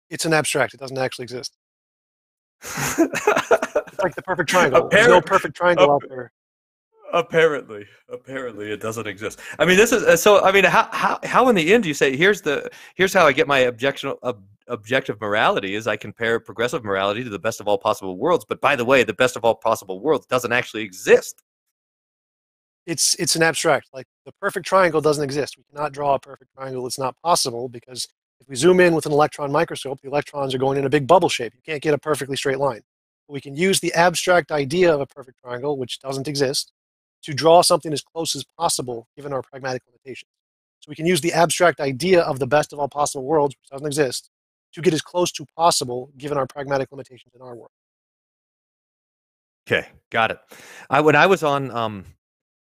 It's an abstract. It doesn't actually exist. It's like the perfect triangle. There's no perfect triangle out there. Apparently it doesn't exist. I mean, this is so. I mean, how in the end do you say here's how I get my objective morality is I compare progressive morality to the best of all possible worlds. But by the way, the best of all possible worlds doesn't actually exist. It's an abstract. Like the perfect triangle doesn't exist. We cannot draw a perfect triangle. It's not possible because if we zoom in with an electron microscope, the electrons are going in a big bubble shape. You can't get a perfectly straight line. We can use the abstract idea of a perfect triangle, which doesn't exist, to draw something as close as possible given our pragmatic limitations. So we can use the abstract idea of the best of all possible worlds, which doesn't exist, to get as close to possible given our pragmatic limitations in our world. Okay, got it. When I was on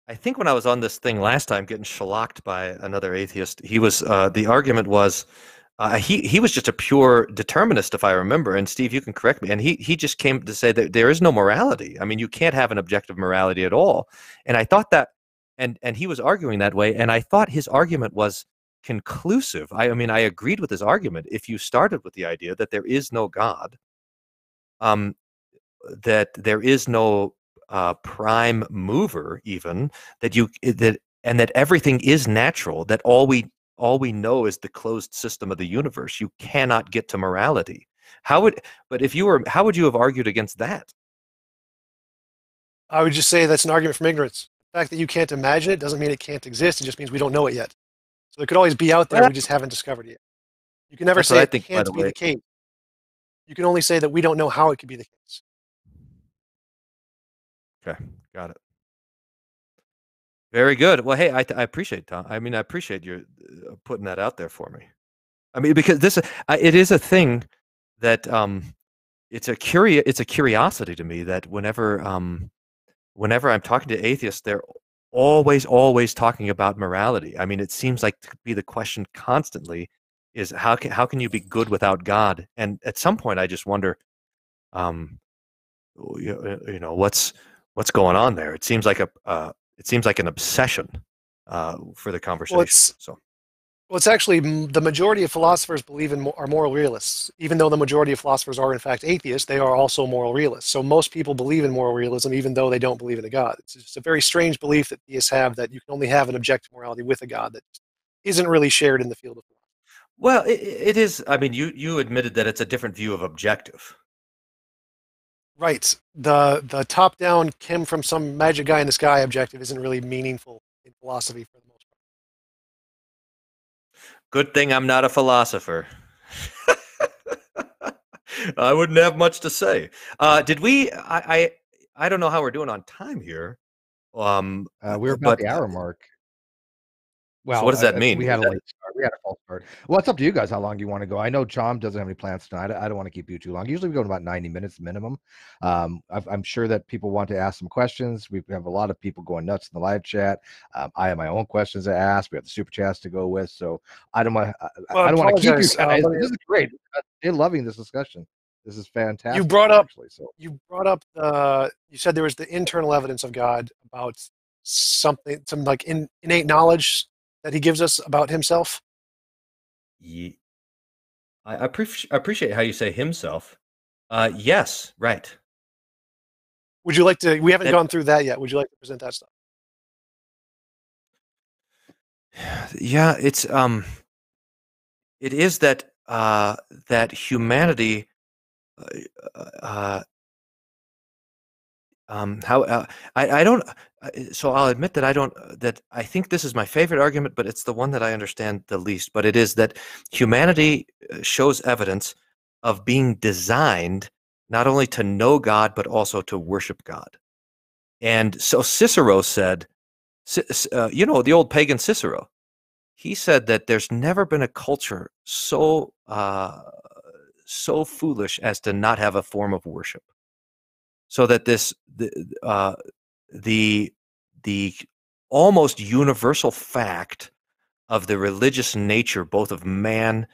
I think when I was on this thing last time, getting shellacked by another atheist, he was the argument was he was just a pure determinist, if I remember. And Steve, you can correct me. And he just came to say that there is no morality. I mean, you can't have an objective morality at all. And I thought that, and he was arguing that way. And I thought his argument was conclusive. I mean, I agreed with his argument. If you started with the idea that there is no God, that there is no prime mover, even and that everything is natural, that all we know is the closed system of the universe. You cannot get to morality. How would you have argued against that? I would just say that's an argument from ignorance. The fact that you can't imagine it doesn't mean it can't exist. It just means we don't know it yet. So it could always be out there. We just haven't discovered it yet. You can never say it can't be the case. You can only say that we don't know how it could be the case. Okay, got it. Very good. Well, hey, I appreciate Tom. I mean, I appreciate you putting that out there for me. I mean, because this it is a thing that it's a curiosity to me that whenever I'm talking to atheists, they're always talking about morality. I mean, it seems like to be the question constantly is how can you be good without God? And at some point, I just wonder, you know, what's going on there? It seems like an obsession for the conversation. Well, it's actually the majority of philosophers believe are moral realists. Even though the majority of philosophers are in fact atheists, they are also moral realists. So most people believe in moral realism, even though they don't believe in a God. It's just a very strange belief that theists have that you can only have an objective morality with a God that isn't really shared in the field of philosophy. Well, it is. I mean, you admitted that it's a different view of objective. Right. The top-down came from some magic guy in the sky objective isn't really meaningful in philosophy for the most part. Good thing I'm not a philosopher. I wouldn't have much to say. Did we? I don't know how we're doing on time here. We're about the hour mark. Well, so what does that mean? We had a late start. We had a false start. Well, it's up to you guys how long you want to go. I know John doesn't have any plans tonight. I don't want to keep you too long. Usually we go to about 90 minutes minimum. I'm sure that people want to ask some questions. We have a lot of people going nuts in the live chat. I have my own questions to ask. We have the super chats to go with. So I don't want to keep you guys. This is great. They're loving this discussion. This is fantastic. You brought up you said there was the internal evidence of God about some like innate knowledge that he gives us about himself. Yeah. I appreciate how you say himself. Yes, right. Would you like to? We haven't gone through that yet. Would you like to present that stuff? Yeah, it's it is that that humanity. I don't. So I'll admit that I don't. That I think this is my favorite argument, but it's the one that I understand the least. But it is that humanity shows evidence of being designed not only to know God but also to worship God. And so Cicero said, the old pagan Cicero, he said that there's never been a culture so foolish as to not have a form of worship. So that the almost universal fact of the religious nature, both of man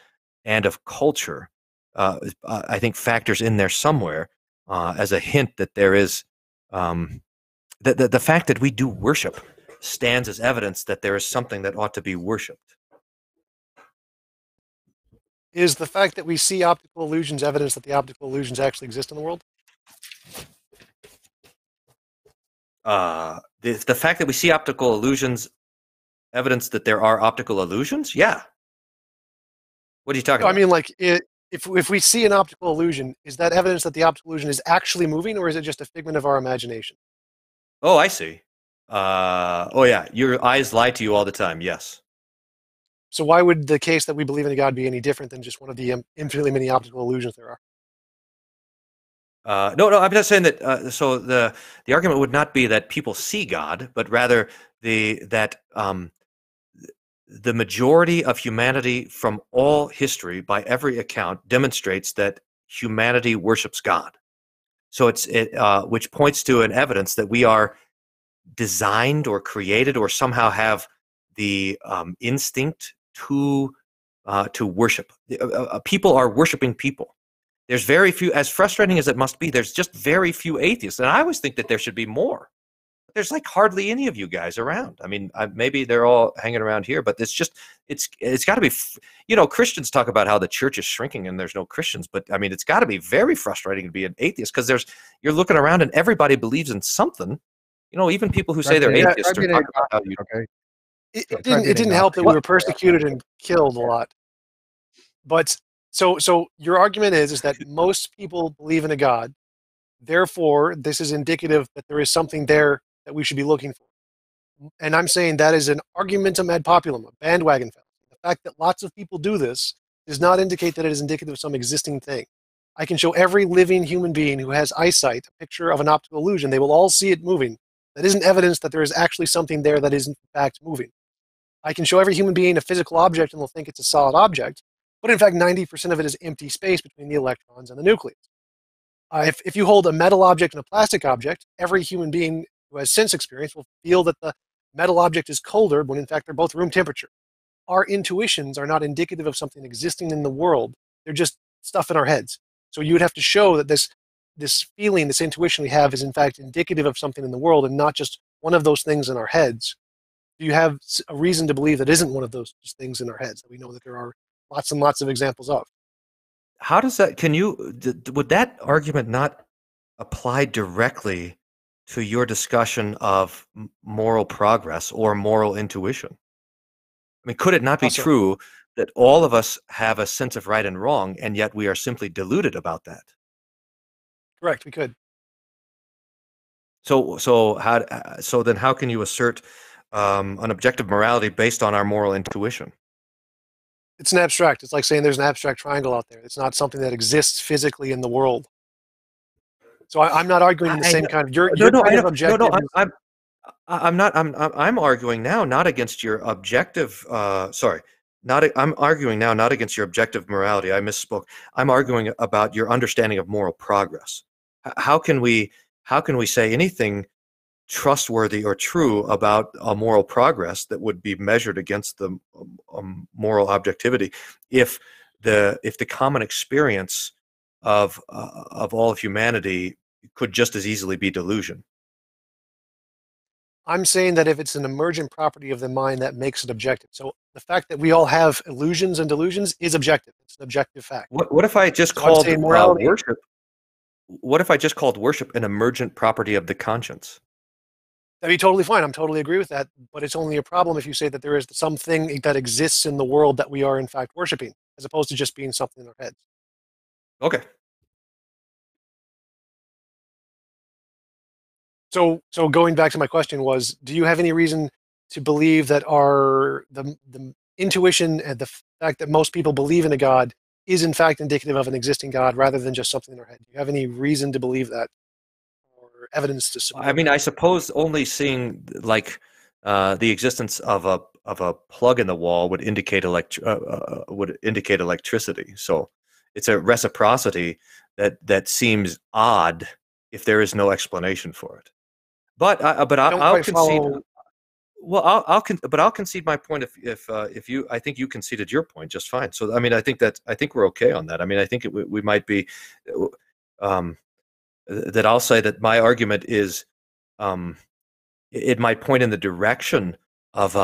and of culture, I think factors in there somewhere as a hint that there is the fact that we do worship stands as evidence that there is something that ought to be worshipped. Is the fact that we see optical illusions evidence that the optical illusions actually exist in the world? The fact that we see optical illusions evidence that there are optical illusions? Yeah. What are you talking about? I mean, like, if we see an optical illusion, is that evidence that the optical illusion is actually moving, or is it just a figment of our imagination? Oh, I see. Oh, yeah. Your eyes lie to you all the time. Yes. So why would the case that we believe in a God be any different than just one of the infinitely many optical illusions there are? No, I'm not saying that. So the argument would not be that people see God, but rather that the majority of humanity from all history, by every account, demonstrates that humanity worships God. So which points to an evidence that we are designed or created or somehow have the instinct to worship. People are worshiping people. There's very few, as frustrating as it must be, there's just very few atheists. And I always think that there should be more. There's like hardly any of you guys around. I mean, maybe they're all hanging around here, but it's got to be, Christians talk about how the church is shrinking and there's no Christians, but I mean, it's got to be very frustrating to be an atheist because you're looking around and everybody believes in something. Even people who say they're atheists are talking about how you. Okay. It didn't help that we were persecuted and killed a lot. But so your argument is that most people believe in a God, therefore this is indicative that there is something there that we should be looking for. And I'm saying that is an argumentum ad populum, a bandwagon fallacy. The fact that lots of people do this does not indicate that it is indicative of some existing thing. I can show every living human being who has eyesight a picture of an optical illusion. They will all see it moving. That isn't evidence that there is actually something there that is in fact moving. I can show every human being a physical object and they'll think it's a solid object, but in fact 90% of it is empty space between the electrons and the nucleus. If you hold a metal object and a plastic object, every human being who has sense experience will feel that the metal object is colder when in fact they're both room temperature. Our intuitions are not indicative of something existing in the world. They're just stuff in our heads. So you would have to show that this feeling, this intuition we have is in fact indicative of something in the world and not just one of those things in our heads. Do you have a reason to believe that isn't one of those things in our heads that we know that there are lots and lots of examples of? How does that, would that argument not apply directly to your discussion of moral progress or moral intuition? I mean, could it not be true that all of us have a sense of right and wrong, and yet we are simply deluded about that? Correct, we could. So then how can you assert an objective morality based on our moral intuition? It's an abstract. It's like saying there's an abstract triangle out there. It's not something that exists physically in the world. So I'm not arguing the same kind of. Your kind of objective. I'm arguing now not against your objective. I'm arguing now not against your objective morality. I misspoke. I'm arguing about your understanding of moral progress. How can we say anything trustworthy or true about a moral progress that would be measured against the moral objectivity if the common experience of all of humanity could just as easily be delusion? I'm saying that if it's an emergent property of the mind, that makes it objective. So the fact that we all have illusions and delusions is objective. It's an objective fact. What if I just called worship? What if I just called worship an emergent property of the conscience? That'd be totally fine. I'm totally agree with that. But it's only a problem if you say that there is something that exists in the world that we are in fact worshiping. as opposed to just being something in our heads. Okay. So going back to my question was, do you have any reason to believe that the intuition and the fact that most people believe in a God is in fact indicative of an existing God rather than just something in our head? Do you have any reason to believe that, or evidence to support? I mean, I suppose only seeing like the existence of a plug in the wall would indicate electricity. So it's a reciprocity that seems odd if there is no explanation for it. But I'll concede. Well, I'll concede my point if you. I think you conceded your point just fine. So I mean, I think we're okay on that. I mean, I think we might be. That I'll say that my argument is, it might point in the direction of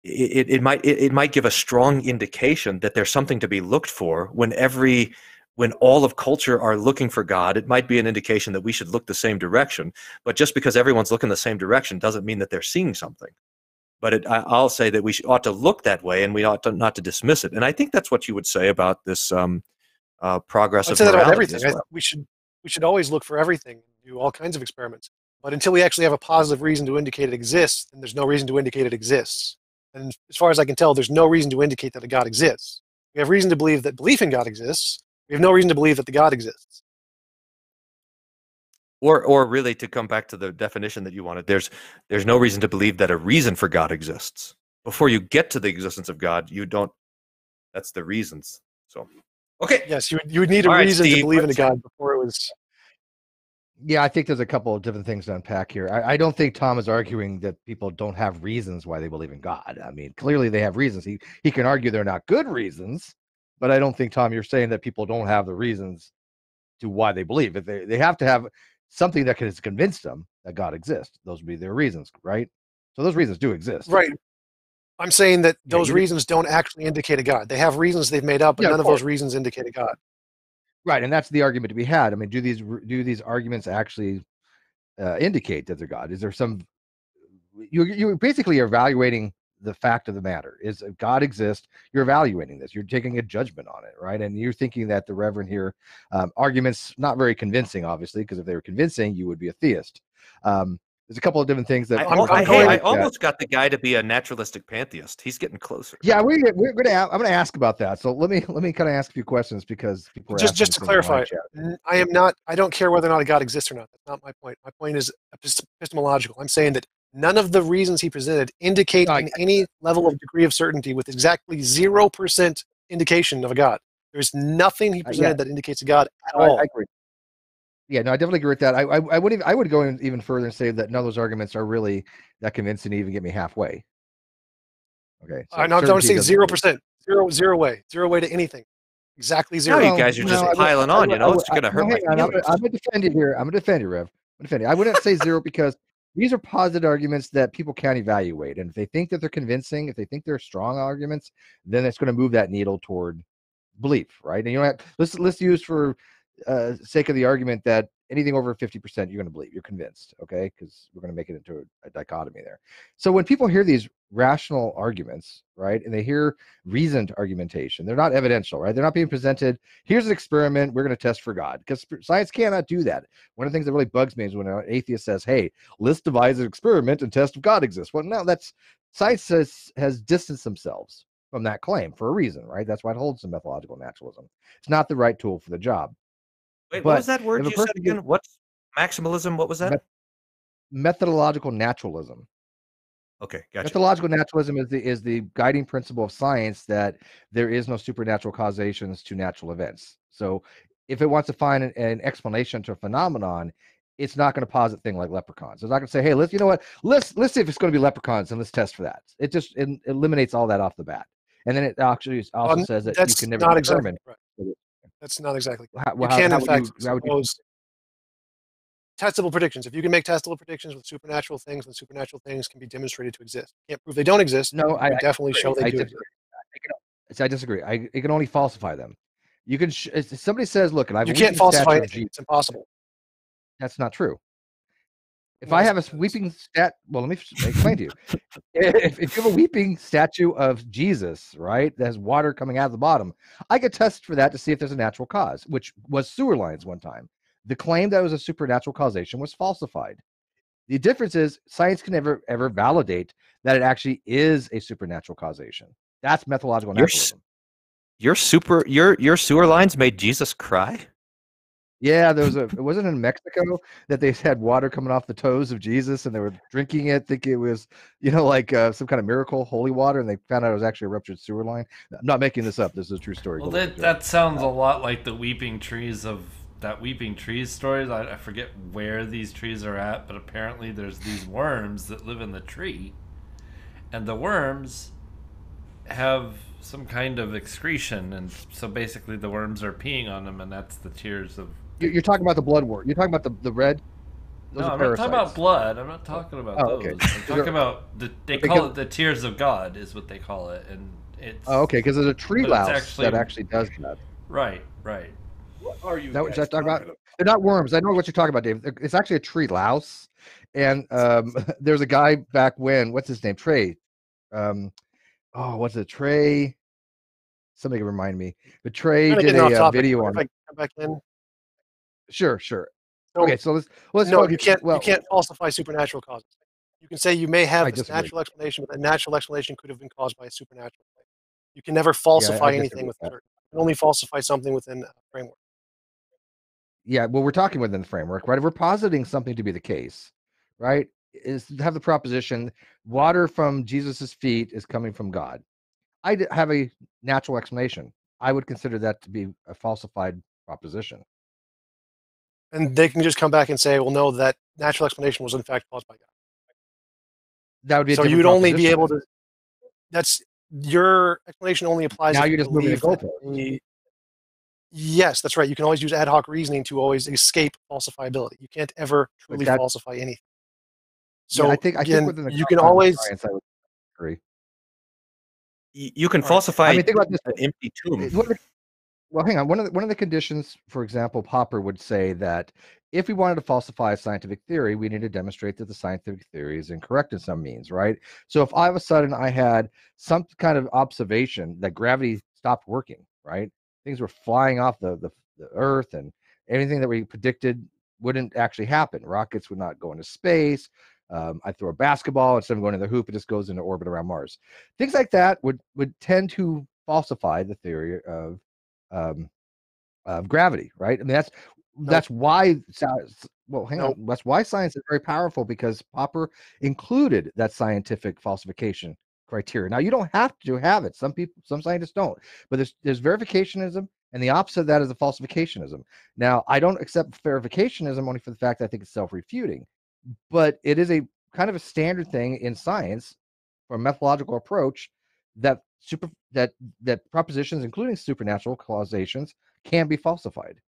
it might give a strong indication that there's something to be looked for when all of culture are looking for God. It might be an indication that we should look the same direction. But just because everyone's looking the same direction doesn't mean that they're seeing something. But I'll say that we ought to look that way, and we ought to not to dismiss it. And I think that's what you would say about this progress of morality. I'd say that about everything. As well. We should always look for everything, do all kinds of experiments. But until we actually have a positive reason to indicate it exists, then there's no reason to indicate it exists. And as far as I can tell, there's no reason to indicate that a God exists. We have reason to believe that belief in God exists. We have no reason to believe that the God exists. Or really, to come back to the definition that you wanted, there's no reason to believe that a reason for God exists. Before you get to the existence of God, you don't. That's the reasons. So, okay. Yes, you would need a reason to believe in a God before it was. Yeah, I think there's a couple of different things to unpack here. I don't think Tom is arguing that people don't have reasons why they believe in God. I mean, clearly they have reasons. He can argue they're not good reasons, but I don't think, Tom, you're saying that people don't have the reasons to why they believe. If they have to have something that has convinced them that God exists. Those would be their reasons, right? So those reasons do exist. Right. I'm saying that those reasons don't actually indicate a God. They have reasons they've made up, but none of those reasons indicate a God. Right, and that's the argument to be had. I mean, do these arguments actually indicate that they're God? Is there some? You basically are evaluating the fact of the matter. Is God exist? You're evaluating this. You're taking a judgment on it, right? And you're thinking that the Reverend here arguments not very convincing, obviously, because if they were convincing, you would be a theist. There's a couple of different things that I almost got the guy to be a naturalistic pantheist. He's getting closer. Yeah, I'm gonna ask about that. So let me kind of ask a few questions because people are just to clarify, I don't care whether or not a God exists or not. That's not my point. My point is epistemological. I'm saying that none of the reasons he presented indicate in any level of degree of certainty with exactly 0% indication of a God. There's nothing he presented that indicates a God at all. I agree. Yeah, no, I definitely agree with that. I would go even further and say that none of those arguments are really that convincing to even get me halfway. Okay. So I'm not saying 0%. Zero way to anything. Exactly zero. No, you guys are just piling on. It's going to hurt my feelings. I'm going to defend you here. I'm going to defend you, Rev. I'm going to defend you. I wouldn't say zero because these are positive arguments that people can evaluate. And if they think that they're convincing, if they think they're strong arguments, then it's going to move that needle toward belief, right? And you know, let's use for sake of the argument that anything over 50% you're going to believe, you're convinced, okay? Because we're going to make it into a dichotomy there. So when people hear these rational arguments, right, and they hear reasoned argumentation, they're not evidential, right? They're not being presented, here's an experiment, we're going to test for God, because science cannot do that. One of the things that really bugs me is when an atheist says, hey, let's devise an experiment and test if God exists. Well, no, that's science has distanced themselves from that claim for a reason, right? That's why it holds to methodological naturalism. It's not the right tool for the job. Wait, what was that word you said again? What's maximalism? What was that? Methodological naturalism. Okay, gotcha. Methodological naturalism is the guiding principle of science that there is no supernatural causations to natural events. So if it wants to find an explanation to a phenomenon, it's not going to posit a thing like leprechauns. It's not going to say, hey, let's see if it's going to be leprechauns and let's test for that. It just eliminates all that off the bat. And then it actually also says that you can never determine. Right. That's not exactly. You can, in fact, suppose testable predictions. If you can make testable predictions with supernatural things, then supernatural things can be demonstrated to exist. You can't prove they don't exist. No, I definitely show they do. I disagree. It can only falsify them. You can. If somebody says, "Look, and you can't falsify anything. It's impossible." That's not true. If I have a weeping well, let me explain to you. If you have a weeping statue of Jesus, right, that has water coming out of the bottom, I could test for that to see if there's a natural cause, which was sewer lines one time. The claim that it was a supernatural causation was falsified. The difference is science can never ever validate that it actually is a supernatural causation. That's methodological naturalism. Your sewer lines made Jesus cry? Yeah, there was it wasn't in Mexico that they had water coming off the toes of Jesus and they were drinking it, thinking it was, like some kind of miracle, holy water, and they found out it was actually a ruptured sewer line. I'm not making this up. This is a true story. Well, that sounds a lot like the weeping trees stories. I forget where these trees are at, but apparently there's these worms that live in the tree, and the worms have some kind of excretion, and so basically the worms are peeing on them, and that's the tears of... You're talking about the blood worm. You're talking about the red? No, I'm not talking about blood. I'm not talking about those. Okay. I'm talking about they call it the tears of God is what they call it, and it's... Oh, okay, because there's a tree louse that actually does that. Right. What are you That what guys you're talking about? about? They're not worms. I know what you're talking about, Dave. It's actually a tree louse, and there's a guy back when, what's his name? Trey. What's it? Trey. Somebody can remind me. But Trey did a video on. If I come back in. Sure. So, Okay, so let's. No, you can't. You can't falsify supernatural causes. You can say you may have this disagree. natural explanation, but that natural explanation could have been caused by a supernatural thing. You can never falsify anything with certain. You can only falsify something within a framework. Yeah, well, we're talking within the framework, right? If we're positing something to be the case, right, is to have the proposition water from Jesus's feet is coming from God. I have a natural explanation. I would consider that to be a falsified proposition. And they can just come back and say, well, no, that natural explanation was in fact caused by God. That would be so you'd only be able to. That's your explanation only applies. Now you're just moving the goalpost. Yes, that's right. You can always use ad hoc reasoning to always escape falsifiability. You can't ever truly falsify anything. So I think within the you can always. Science, I would agree. You can falsify think about this. an empty tomb. Well, hang on. One of the conditions, for example, Popper would say that if we wanted to falsify a scientific theory, we need to demonstrate that the scientific theory is incorrect in some means, right? So if all of a sudden I had some kind of observation that gravity stopped working, right? Things were flying off the Earth, and anything that we predicted wouldn't actually happen. Rockets would not go into space. I throw a basketball, instead of going to the hoop, it just goes into orbit around Mars. Things like that would tend to falsify the theory of gravity, right? I mean, that's why. Well, hang on. That's why science is very powerful, because Popper included that scientific falsification criteria. Now, you don't have to have it. Some scientists don't, but there's verificationism, and the opposite of that is a falsificationism. Now, I don't accept verificationism only for the fact that I think it's self-refuting, but it is a kind of a standard thing in science for a methodological approach that propositions, including supernatural causations, can be falsified.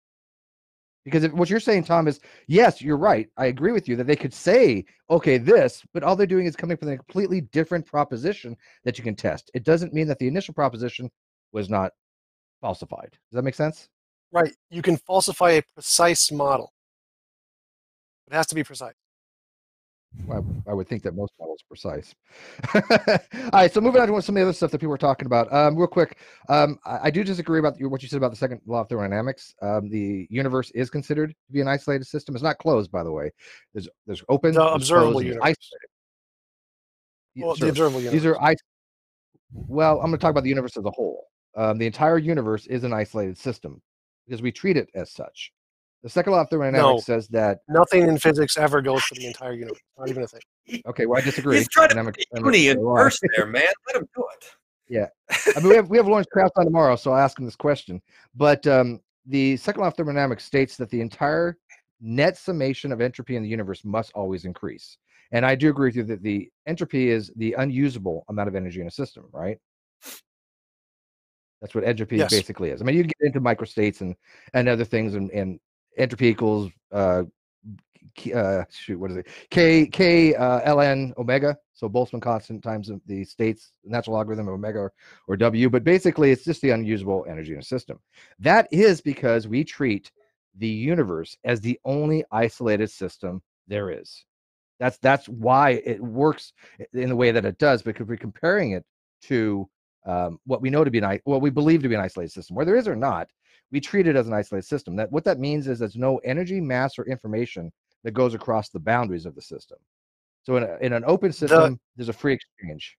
Because what you're saying, Tom, is yes, you're right. I agree with you that they could say, okay, this, but all they're doing is coming from a completely different proposition that you can test. It doesn't mean that the initial proposition was not falsified. Does that make sense? Right. You can falsify a precise model. It has to be precise. I would think that most models are precise. All right, so moving on to some of the other stuff that people were talking about. Real quick, I do disagree about what you said about the second law of thermodynamics. The universe is considered to be an isolated system. It's not closed, by the way. There's open, the observable universe. Isolated. Well, sure. The observable universe. These are well, I'm going to talk about the universe as a whole. The entire universe is an isolated system because we treat it as such. The second law of thermodynamics says that nothing in physics ever goes for the entire universe. Not even a thing. Okay, well, I disagree. He's trying to uni in verse there, man. Let him do it. Yeah, I mean, we have Lawrence Krauss on tomorrow, so I'll ask him this question. But the second law of thermodynamics states that the entire net summation of entropy in the universe must always increase. And I do agree with you that the entropy is the unusable amount of energy in a system, right? That's what entropy basically is. I mean, you get into microstates and other things, and entropy equals what is it? K ln omega. So Boltzmann constant times the states natural logarithm of omega or W. But basically, it's just the unusable energy in a system. That is because we treat the universe as the only isolated system there is. That's why it works in the way that it does, because we're comparing it to what we know to be what we believe to be an isolated system, whether it is or not. We treat it as an isolated system. That what that means is there's no energy, mass, or information that goes across the boundaries of the system. So in an open system, there's a free exchange.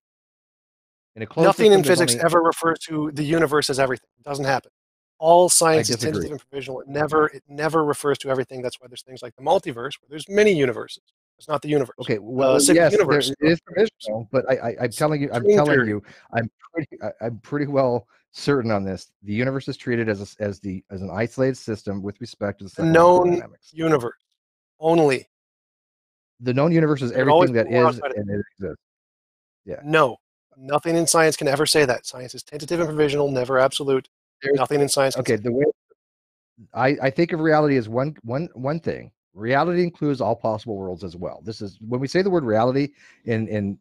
In a closed Nothing system, in physics ever refers to the universe as everything. It doesn't happen. All science is tentative and provisional. It never refers to everything. That's why there's things like the multiverse, where there's many universes. It's not the universe. Okay, well, yes, universe, it is provisional, but I'm telling you, I'm pretty well certain on this. The universe is treated as an isolated system with respect to the Second Law of Thermodynamics. Universe only. The known universe is everything that is and it exists. Yeah. No, nothing in science can ever say that. Science is tentative and provisional, never absolute. Nothing in science. Okay, the way I think of reality as one thing. Reality includes all possible worlds as well. This is when we say the word reality in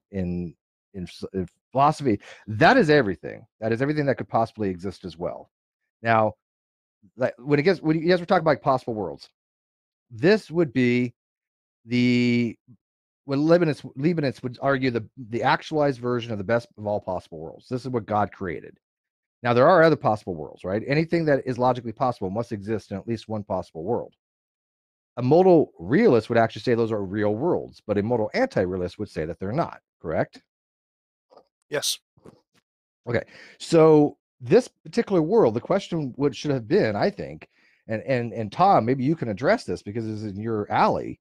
philosophy, that is everything. That is everything that could possibly exist as well. Now, when you guys were talking about possible worlds, this would be when Leibniz would argue the actualized version of the best of all possible worlds. This is what God created. Now, there are other possible worlds, right? Anything that is logically possible must exist in at least one possible world. A modal realist would actually say those are real worlds, but a modal anti-realist would say that they're not, correct? Yes. Okay, so this particular world, the question should have been, I think, and Tom, maybe you can address this because this is in your alley.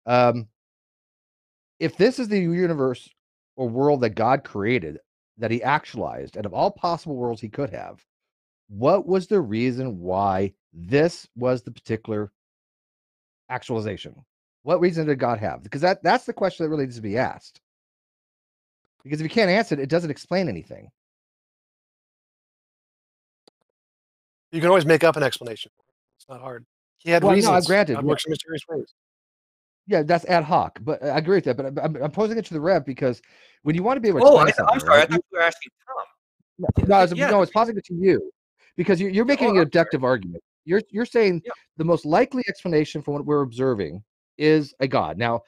If this is the universe or world that God created, that he actualized, and of all possible worlds he could have, what was the reason why this was the particular actualization? What reason did God have? Because that's the question that really needs to be asked. Because if you can't answer it, it doesn't explain anything. You can always make up an explanation. It's not hard. He had reasons. No, granted, God works in mysterious ways. Yeah, that's ad hoc, but I agree with that. But I'm posing it to the Rev because when you want to be able to explain something, I'm sorry, right? I thought you were asking Tom. No, I was posing it to you because you're making an abductive argument. You're saying the most likely explanation for what we're observing is a God. Now,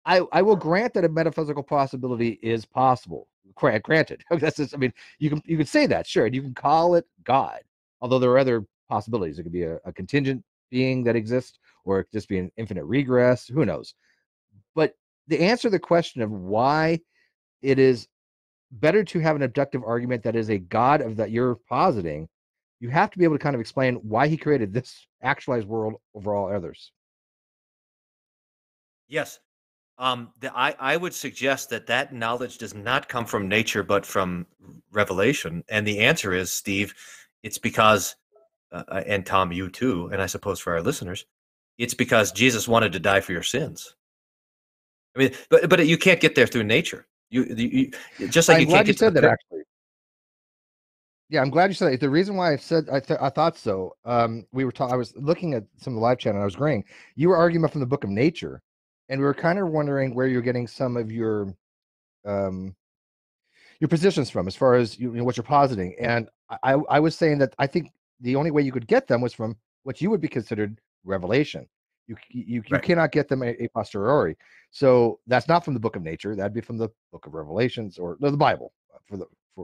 I will grant that a metaphysical possibility is possible. Granted, that's just, I mean, you can say that, sure, and you can call it God. Although there are other possibilities. It could be a contingent being that exists, or it could just be an infinite regress. Who knows? But the answer to the question of why it is better to have an abductive argument that is a God of that you're positing, you have to be able to kind of explain why he created this actualized world over all others. Yes. I would suggest that knowledge does not come from nature, but from revelation. And the answer is, Steve, it's because, and Tom, you too, and I suppose for our listeners, it's because Jesus wanted to die for your sins. I mean, but you can't get there through nature. You just like I'm you glad can't you get said that, actually. Yeah, I'm glad you said that. The reason why I said I thought so, I was looking at some of the live chat and I was agreeing. You were arguing from the Book of Nature, and we were kind of wondering where you're getting some of your positions from, as far as you know what you're positing. And I was saying that I think the only way you could get them was from what you would be considered revelation. You cannot get them a posteriori. So that's not from the Book of Nature. That'd be from the Book of Revelations, or the Bible,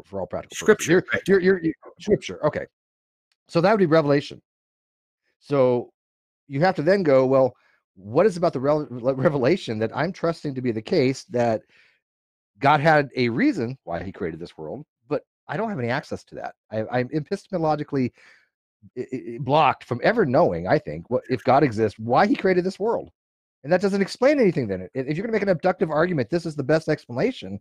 for all practical Scripture. Purposes. You're Scripture. Okay, so that would be revelation. So you have to then go, well, what is about the revelation that I'm trusting to be the case, that God had a reason why he created this world, but I don't have any access to that. I'm epistemologically blocked from ever knowing, I think, what if God exists, why he created this world. And that doesn't explain anything then. If you're going to make an abductive argument, this is the best explanation,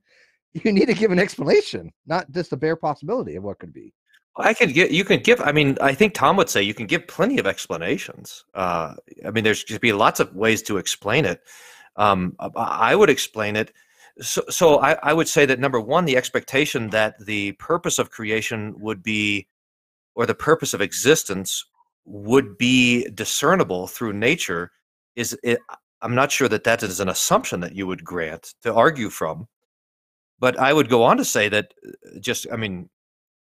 you need to give an explanation, not just a bare possibility of what could be. You can give, I mean, I think Tom would say you can give plenty of explanations. I mean, there's going to be lots of ways to explain it. I would explain it. So I would say that, number one, the expectation that the purpose of creation would be, or the purpose of existence would be discernible through nature I'm not sure that is an assumption that you would grant to argue from. But I would go on to say that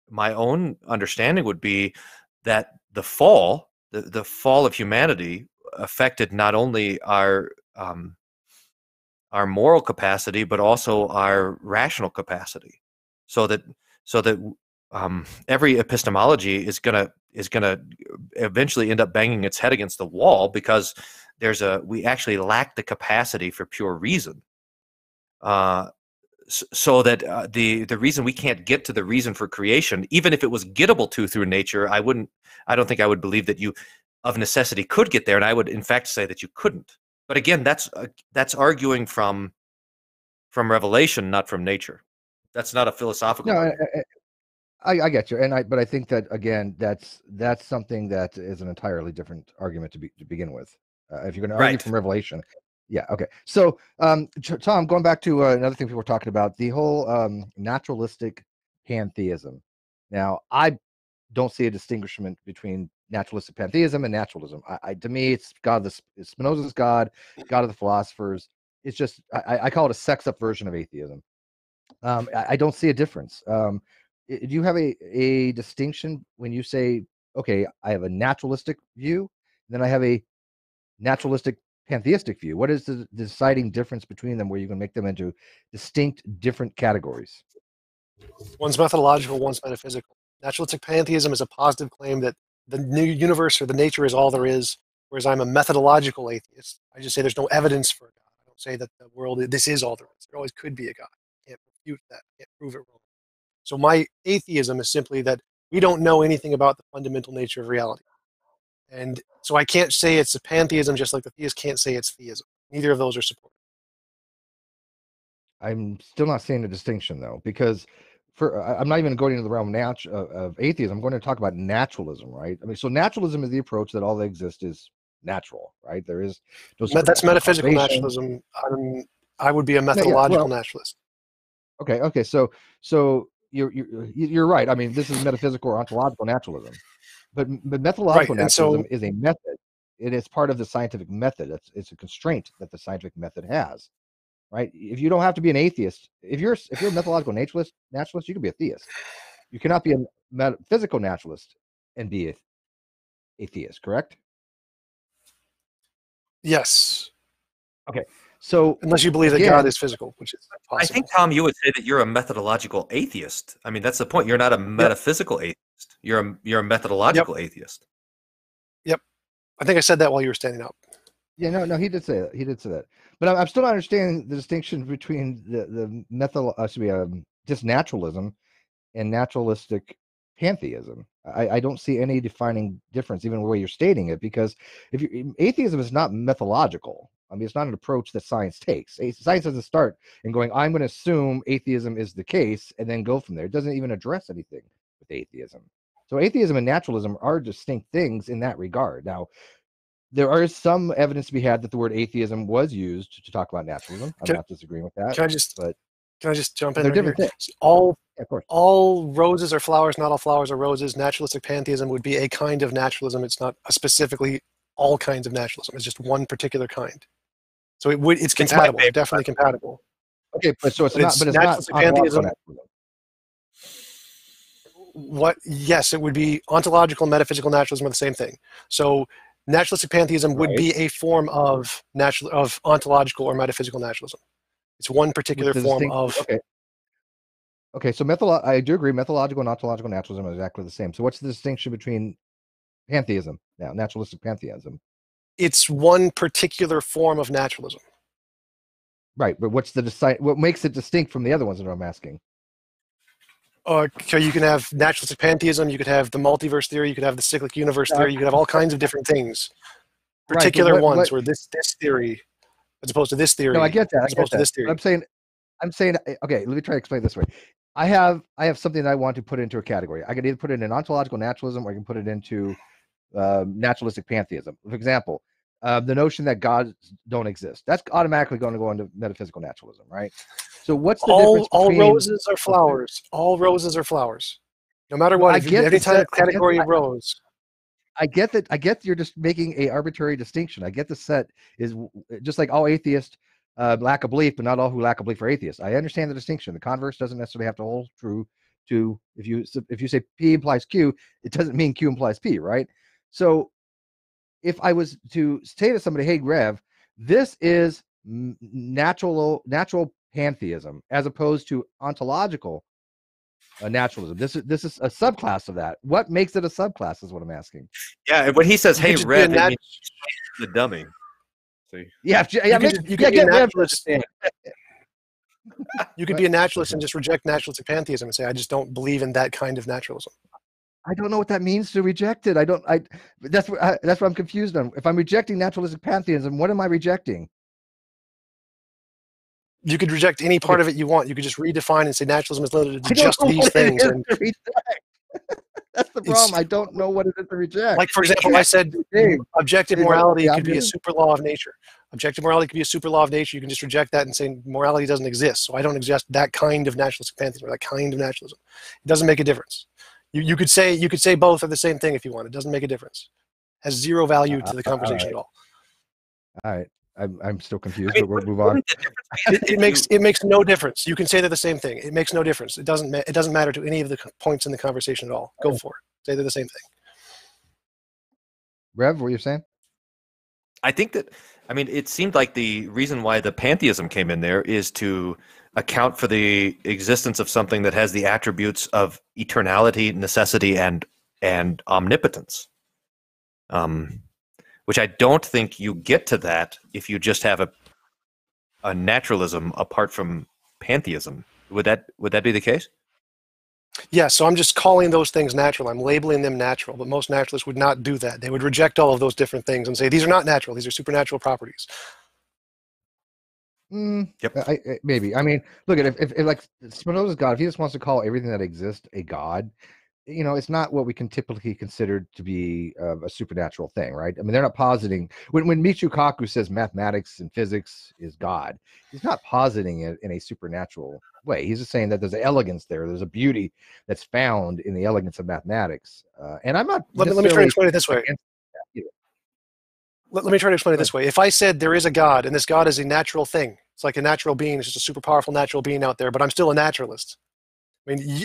my own understanding would be that the fall of humanity affected not only our moral capacity, but also our rational capacity, so that every epistemology is gonna eventually end up banging its head against the wall, because we actually lack the capacity for pure reason. So that the reason we can't get to the reason for creation, even if it was gettable to through nature, I don't think I would believe that you of necessity could get there, and I would in fact say that you couldn't. But again, that's arguing from revelation, not from nature. That's not a philosophical argument. I get you, but I think that again, that's something that is an entirely different argument to begin with. If you're going to argue from revelation, yeah, okay. So, Tom, going back to another thing people were talking about, the whole naturalistic pantheism. Now, I don't see a distinguishment between naturalistic pantheism and naturalism. To me, it's Spinoza's God of the philosophers. It's just I call it a sex-up version of atheism. I don't see a difference. Do you have a distinction when you say, okay, I have a naturalistic view, then I have a naturalistic pantheistic view? What is the deciding difference between them where you can make them into distinct different categories? One's methodological, one's metaphysical. Naturalistic pantheism is a positive claim that the new universe or the nature is all there is, whereas I'm a methodological atheist. I just say there's no evidence for a God. I don't say that the world, this is all there is. There always could be a God. I can't refute that. I can't prove it wrong. So my atheism is simply that we don't know anything about the fundamental nature of reality. And so I can't say it's a pantheism just like the theist can't say it's theism. Neither of those are supported. I'm still not seeing the distinction, though, because I'm not even going into the realm of atheism. I'm going to talk about naturalism, right? I mean, so naturalism is the approach that all that exists is natural, right? There is that's metaphysical naturalism. I would be a methodological naturalist. Okay. So you're right. I mean, this is metaphysical or ontological naturalism, but methodological naturalism is a method. It is part of the scientific method. It's a constraint that the scientific method has, right? If you don't have to be an atheist, if you're a methodological naturalist, you can be a theist. You cannot be a metaphysical naturalist and be a theist, correct? Yes. Okay. So unless you believe that God is physical, which is possible. I think, Tom, you would say that you're a methodological atheist. I mean, that's the point. You're not a metaphysical atheist. You're a methodological atheist. Yep. I think I said that while you were standing up. Yeah, no, he did say that. But I'm still not understanding the distinction between just naturalism and naturalistic pantheism. I don't see any defining difference, even the way you're stating it, because atheism is not methodological. I mean, it's not an approach that science takes. Science doesn't start and going, I'm going to assume atheism is the case, and then go from there. It doesn't even address anything with atheism. So atheism and naturalism are distinct things in that regard. Now, there is some evidence to be had that the word atheism was used to talk about naturalism. I'm not disagreeing with that. Can I just jump in? They're different things. All roses are flowers, not all flowers are roses. Naturalistic pantheism would be a kind of naturalism. It's not specifically all kinds of naturalism. It's just one particular kind. So it's compatible. It's definitely compatible. Okay, but so it's not pantheism. What? Yes, it would be ontological and metaphysical naturalism are the same thing. So naturalistic pantheism would be a form of ontological or metaphysical naturalism. It's one particular form of. Okay. So I do agree. Methodological and ontological naturalism are exactly the same. So what's the distinction between pantheism now, naturalistic pantheism? It's one particular form of naturalism. Right, but what makes it distinct from the other ones that I'm asking? Okay, you can have naturalistic pantheism, you could have the multiverse theory, you could have the cyclic universe theory, you could have all kinds of different things. Particular ones where this theory, as opposed to this theory. No, I get that. As opposed to this theory. I'm saying, okay, let me try to explain it this way. I have something that I want to put into a category. I can either put it in ontological naturalism or I can put it into naturalistic pantheism. For example, the notion that gods don't exist. That's automatically going to go into metaphysical naturalism, right? So what's the difference between... All roses are flowers. All roses are flowers. No matter what, every time a category of rose. I get that. I get you're just making a arbitrary distinction. I get the set is just like all atheists lack a belief, but not all who lack a belief are atheists. I understand the distinction. The converse doesn't necessarily have to hold true to if you say P implies Q, it doesn't mean Q implies P, right? So if I was to say to somebody, hey, Rev, this is natural pantheism as opposed to ontological naturalism. This is a subclass of that. What makes it a subclass is what I'm asking. Yeah, when he says, You could "Hey, just be Rev," a it nat- means the dummy. See? Yeah, You could be a get Rev to naturalist. understand. You could be a naturalist and just reject naturalistic pantheism and say, I just don't believe in that kind of naturalism. I don't know what that means to reject it. That's what I'm confused on. If I'm rejecting naturalistic pantheism, what am I rejecting? You could reject any part of it you want. You could just redefine and say naturalism is limited to just these things. And that's the problem. I don't know what it is to reject. Like, for example, I said objective morality could be a super law of nature. Objective morality could be a super law of nature. You can just reject that and say morality doesn't exist. So I don't accept that kind of naturalistic pantheism or that kind of naturalism. It doesn't make a difference. You could say both are the same thing if you want. It doesn't make a difference. It has zero value to the conversation at all. All right. I'm still confused, but we'll move on. It makes no difference. You can say they're the same thing. It makes no difference. It doesn't matter to any of the points in the conversation at all. Go for it. Say they're the same thing. Rev, what are you saying? I think that, it seemed like the reason why the pantheism came in there is to account for the existence of something that has the attributes of eternality, necessity, and omnipotence. Which I don't think you get to that if you just have a naturalism apart from pantheism. Would that be the case? Yeah, so I'm just calling those things natural. I'm labeling them natural, but most naturalists would not do that. They would reject all of those different things and say, these are not natural. These are supernatural properties. Yep. Maybe. Look at if like Spinoza's God, if he just wants to call everything that exists a God, it's not what we can typically consider to be a supernatural thing, right? They're not positing when Michio Kaku says mathematics and physics is God, he's not positing it in a supernatural way. He's just saying that there's an elegance there. There's a beauty that's found in the elegance of mathematics. And I'm not. Let me try to explain it this way. Let me try to explain it this way. If I said there is a God and this God is a natural thing, it's like a natural being, it's just a super powerful natural being out there, but I'm still a naturalist.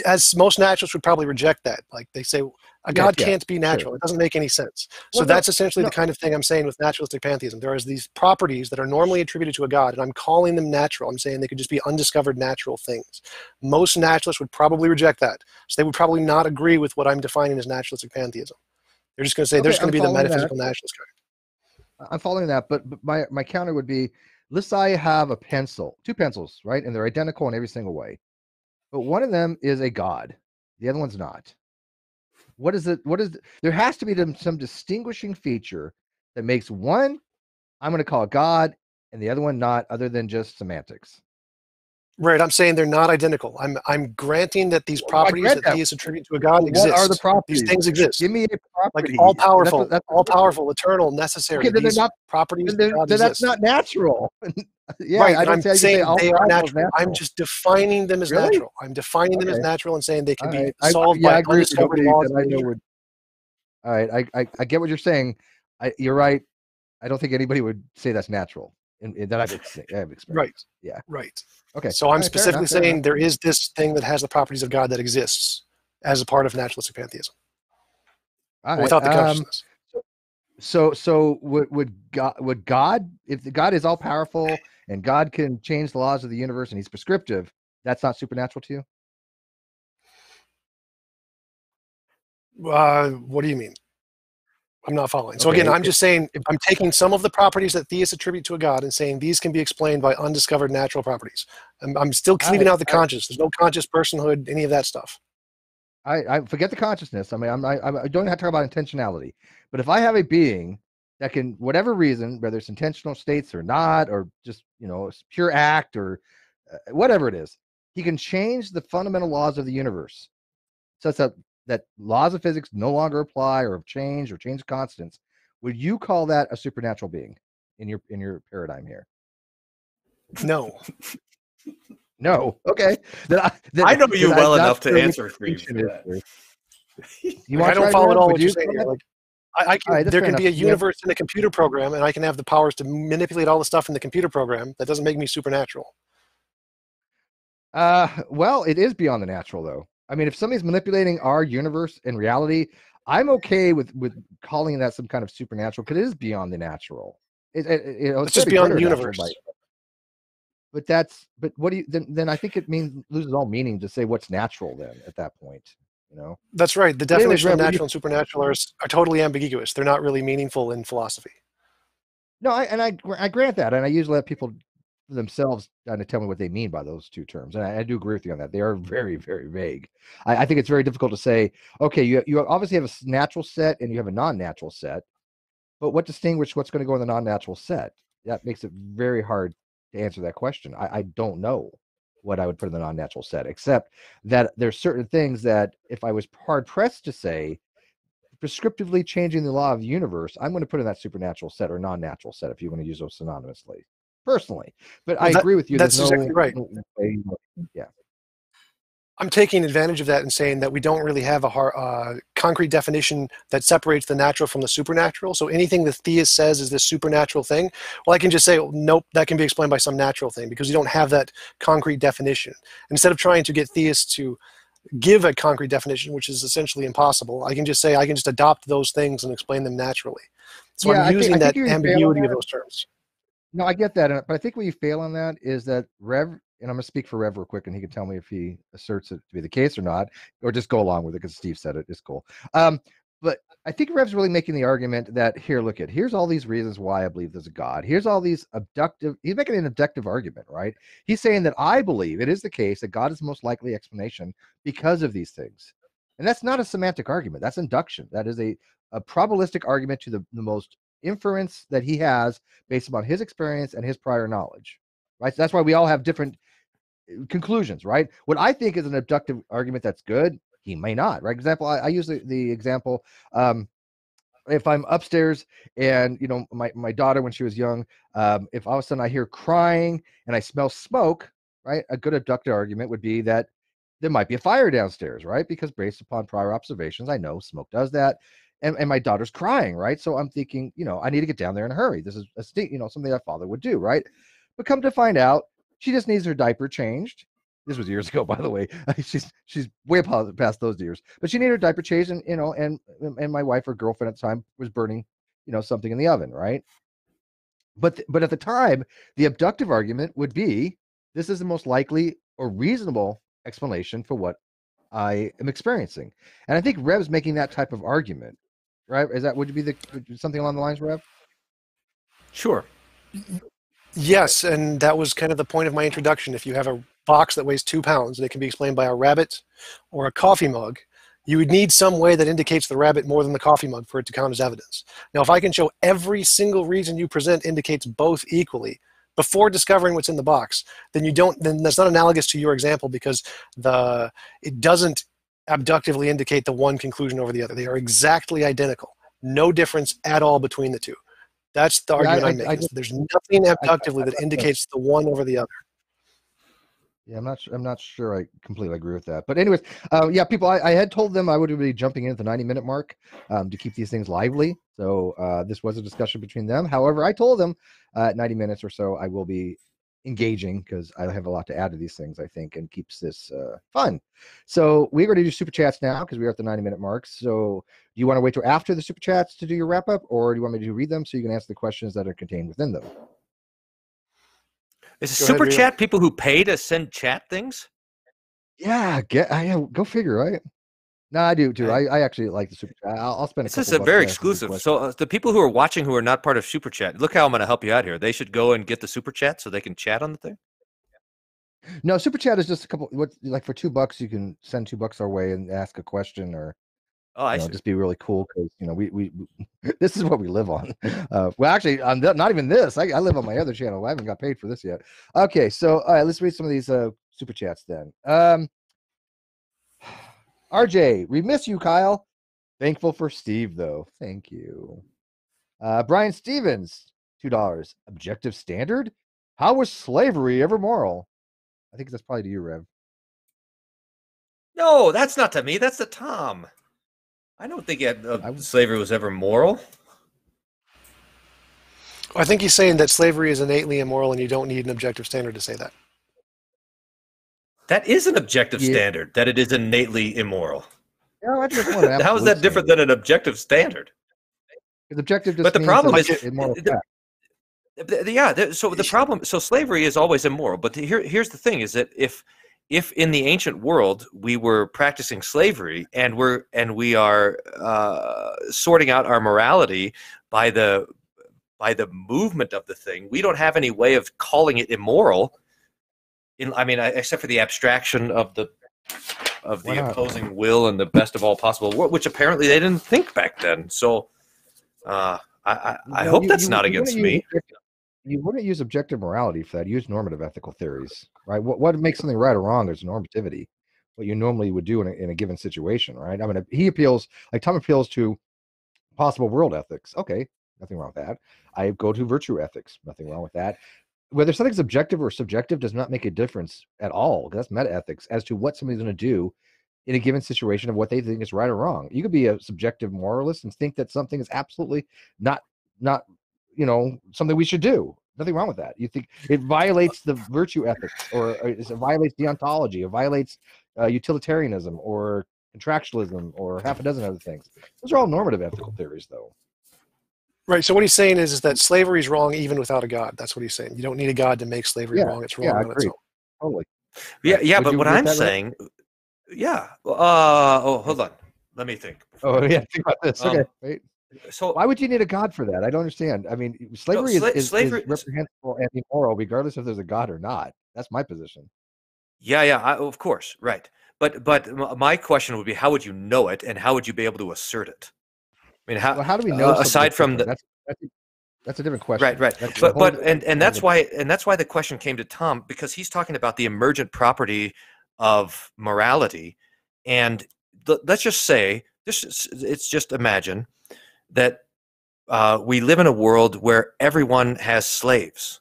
As most naturalists would probably reject that. Like they say, a God can't be natural. Sure. It doesn't make any sense. So that's essentially the kind of thing I'm saying with naturalistic pantheism. There are these properties that are normally attributed to a God, and I'm calling them natural. I'm saying they could just be undiscovered natural things. Most naturalists would probably reject that. So they would probably not agree with what I'm defining as naturalistic pantheism. They're just going to say there's going to be the metaphysical naturalist kind. I'm following that, but my counter would be, let's say I have two pencils, right? And they're identical in every single way. But one of them is a God. The other one's not. There has to be some distinguishing feature that makes one, I'm going to call it God, and the other one not, other than just semantics. Right. I'm saying they're not identical. I'm granting that these properties that theists attribute to a God exist. What are the properties? These things exist. Give me a property. Like all-powerful, eternal, necessary. Okay, these properties that's not natural. Yeah, right, I don't I'm saying they are natural. I'm just defining them as Really? natural. I'm defining them as natural and saying they can be I solved I by agree with undiscovered laws. All right, I get what you're saying. You're right. I don't think anybody would say that's natural. That I've experienced. Right. Yeah. Right. Okay. So I'm specifically saying there is this thing that has the properties of God that exists as a part of naturalistic pantheism, without the consciousness. So would God, if God is all powerful and God can change the laws of the universe and he's prescriptive, that's not supernatural to you? What do you mean? I'm not following. So again, I'm just saying, if I'm taking some of the properties that theists attribute to a God and saying these can be explained by undiscovered natural properties. I'm still leaving out the conscious. There's no conscious personhood, any of that stuff. I forget the consciousness. I don't have to talk about intentionality. But if I have a being that can, whatever reason, whether it's intentional states or not, or just, pure act or whatever it is, he can change the fundamental laws of the universe such that laws of physics no longer apply or have changed or change constants. Would you call that a supernatural being in your paradigm here? No. No. Okay. I know you well enough to answer for you. I don't follow at all what you're saying here. There can be a universe in a computer program, and I can have the powers to manipulate all the stuff in the computer program. That doesn't make me supernatural. Well, it is beyond the natural, though. If somebody's manipulating our universe and reality, I'm okay with calling that some kind of supernatural because it is beyond the natural. It's just beyond the universe. but what do you then? I think it loses all meaning to say what's natural then at that point. That's right. The But anyways, definition of Rev, natural and supernatural are totally ambiguous. They're not really meaningful in philosophy. No, I grant that, and I usually let people themselves kind of tell me what they mean by those two terms, and I do agree with you on that. They are very, very vague. I think it's very difficult to say. Okay, you obviously have a natural set and you have a non-natural set, but what distinguishes what's going to go in the non-natural set? That makes it very hard to answer that question. I don't know what I would put in the non-natural set, except that there's certain things that if I was hard pressed to say prescriptively changing the law of the universe, I'm going to put in that supernatural set or non-natural set if you want to use those synonymously, personally. But I agree with you. That's exactly right. Yeah. I'm taking advantage of that and saying that we don't really have a concrete definition that separates the natural from the supernatural. So anything the theist says is this supernatural thing, well, I can just say, nope, that can be explained by some natural thing, because you don't have that concrete definition. Instead of trying to get theists to give a concrete definition, which is essentially impossible, I can just say I can just adopt those things and explain them naturally. So yeah, I'm using that ambiguity of those terms. No, I get that, but I think where you fail on that is that Rev, and I'm going to speak for Rev real quick, and he can tell me if he asserts it to be the case or not, or just go along with it because Steve said it. It's cool. But I think Rev's really making the argument that here's all these reasons why I believe there's a God. Here's all these he's making an abductive argument, right? He's saying that I believe it is the case that God is the most likely explanation because of these things. And that's not a semantic argument. That's induction. That is a probabilistic argument to the most inference that he has based upon his experience and his prior knowledge, right? So that's why we all have different conclusions, right? What I think is an abductive argument that's good, he may not, right? Example, I use the example, if I'm upstairs and, my daughter, when she was young, if all of a sudden I hear crying and I smell smoke, right? A good abductive argument would be that there might be a fire downstairs, right? Because based upon prior observations, I know smoke does that. And my daughter's crying, right? So I'm thinking, I need to get down there in a hurry. This is something that father would do, right? But come to find out, she just needs her diaper changed. This was years ago, by the way. She's way past those years. But she needed her diaper changed, and my wife or girlfriend at the time was burning, something in the oven, right? But at the time, the abductive argument would be this is the most likely or reasonable explanation for what I am experiencing. And I think Rev's making that type of argument, right? Would you be something along the lines, Rev? Sure. Yes, and that was kind of the point of my introduction. If you have a box that weighs 2 pounds and it can be explained by a rabbit or a coffee mug, you would need some way that indicates the rabbit more than the coffee mug for it to count as evidence. Now, if I can show every single reason you present indicates both equally before discovering what's in the box, then that's not analogous to your example, because it doesn't abductively indicate the one conclusion over the other. They are exactly identical. No difference at all between the two. That's the argument I'm making. There's nothing abductively that indicates the one over the other. Yeah, I'm not sure I completely agree with that. But anyways, people, I had told them I would be jumping in at the 90-minute mark to keep these things lively. So this was a discussion between them. However, I told them at 90 minutes or so, I will be engaging because I have a lot to add to these things, I think, and keeps this fun. So we're going to do super chats now because we're at the 90-minute mark. So do you want to wait till after the super chats to do your wrap up, or do you want me to read them so you can answer the questions that are contained within them? Is a super chat people who pay to send chat things? Yeah, go figure, right? No, I do too. I actually like the super chat. I'll spend a couple. This is very exclusive. So the people who are watching who are not part of super chat, look how I'm going to help you out here. They should go and get the super chat so they can chat on the thing. No, super chat is just a couple. Like for $2, you can send $2 our way and ask a question, or just be really cool because we this is what we live on. Well, actually, I'm not even this. I live on my other channel. I haven't got paid for this yet. Okay, so all right, let's read some of these super chats then. RJ, we miss you, Kyle. Thankful for Steve though. Thank you. Brian Stevens, $2. Objective standard? How was slavery ever moral? I think that's probably to you, Rev. No, that's not to me. That's to Tom. I don't think slavery was ever moral. I think he's saying that slavery is innately immoral and you don't need an objective standard to say that. That is an objective standard, that it is innately immoral. Yeah, I just want how is that different than an objective standard? Because objective just but the problem is, So the problem, so slavery is always immoral. But here's the thing: is that if in the ancient world we were practicing slavery and we are sorting out our morality by the movement of the thing, we don't have any way of calling it immoral. Except for the abstraction of the opposing will and the best of all possible world, which apparently they didn't think back then. So I hope that's not against me. You wouldn't use objective morality for that. Use normative ethical theories, right? What makes something right or wrong is normativity. What you normally would do in a given situation, right? I mean, he appeals, like Tom appeals to possible world ethics. Okay, nothing wrong with that. I go to virtue ethics. Nothing wrong with that. Whether something's objective or subjective does not make a difference at all. That's meta ethics as to what somebody's going to do in a given situation of what they think is right or wrong. You could be a subjective moralist and think that something is absolutely not something we should do. Nothing wrong with that. You think it violates the virtue ethics, or it violates deontology, it violates utilitarianism or contractualism or half a dozen other things. Those are all normative ethical theories, though. Right. So what he's saying is that slavery is wrong even without a God. That's what he's saying. You don't need a God to make slavery wrong. It's wrong on its own. Totally. Yeah, but what I'm saying, hold on. Let me think. Think about this. Okay, wait. So why would you need a God for that? I don't understand. I mean, slavery is reprehensible and immoral, regardless if there's a God or not. That's my position. Of course, right. But my question would be, how would you know it, and how would you be able to assert it? I mean, how do we know? Aside from that's a different question. Right. And that's why the question came to Tom, because he's talking about the emergent property of morality, and let's just say it's just imagine that we live in a world where everyone has slaves,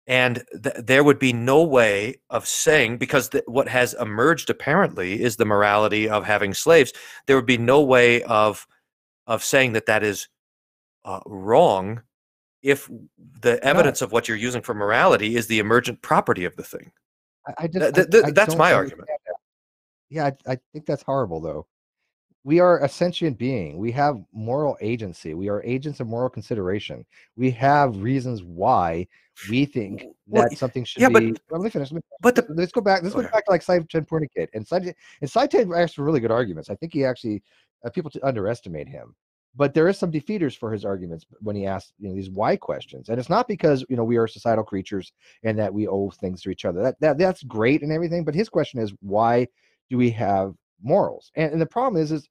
and there would be no way of saying, because what has emerged apparently is the morality of having slaves. There would be no way of saying that is wrong if the evidence of what you're using for morality is the emergent property of the thing. That's my argument. Yeah, I think that's horrible, though. We are a sentient being. We have moral agency. We are agents of moral consideration. We have reasons why we think that something should be. Let me finish. Let's go back. Let's go back to like Saichen Purniket. And Saichen asked really good arguments. I think he actually people underestimate him. But there is some defeaters for his arguments when he asks these why questions. And it's not because we are societal creatures and that we owe things to each other. That's great and everything. But his question is, why do we have morals? And the problem is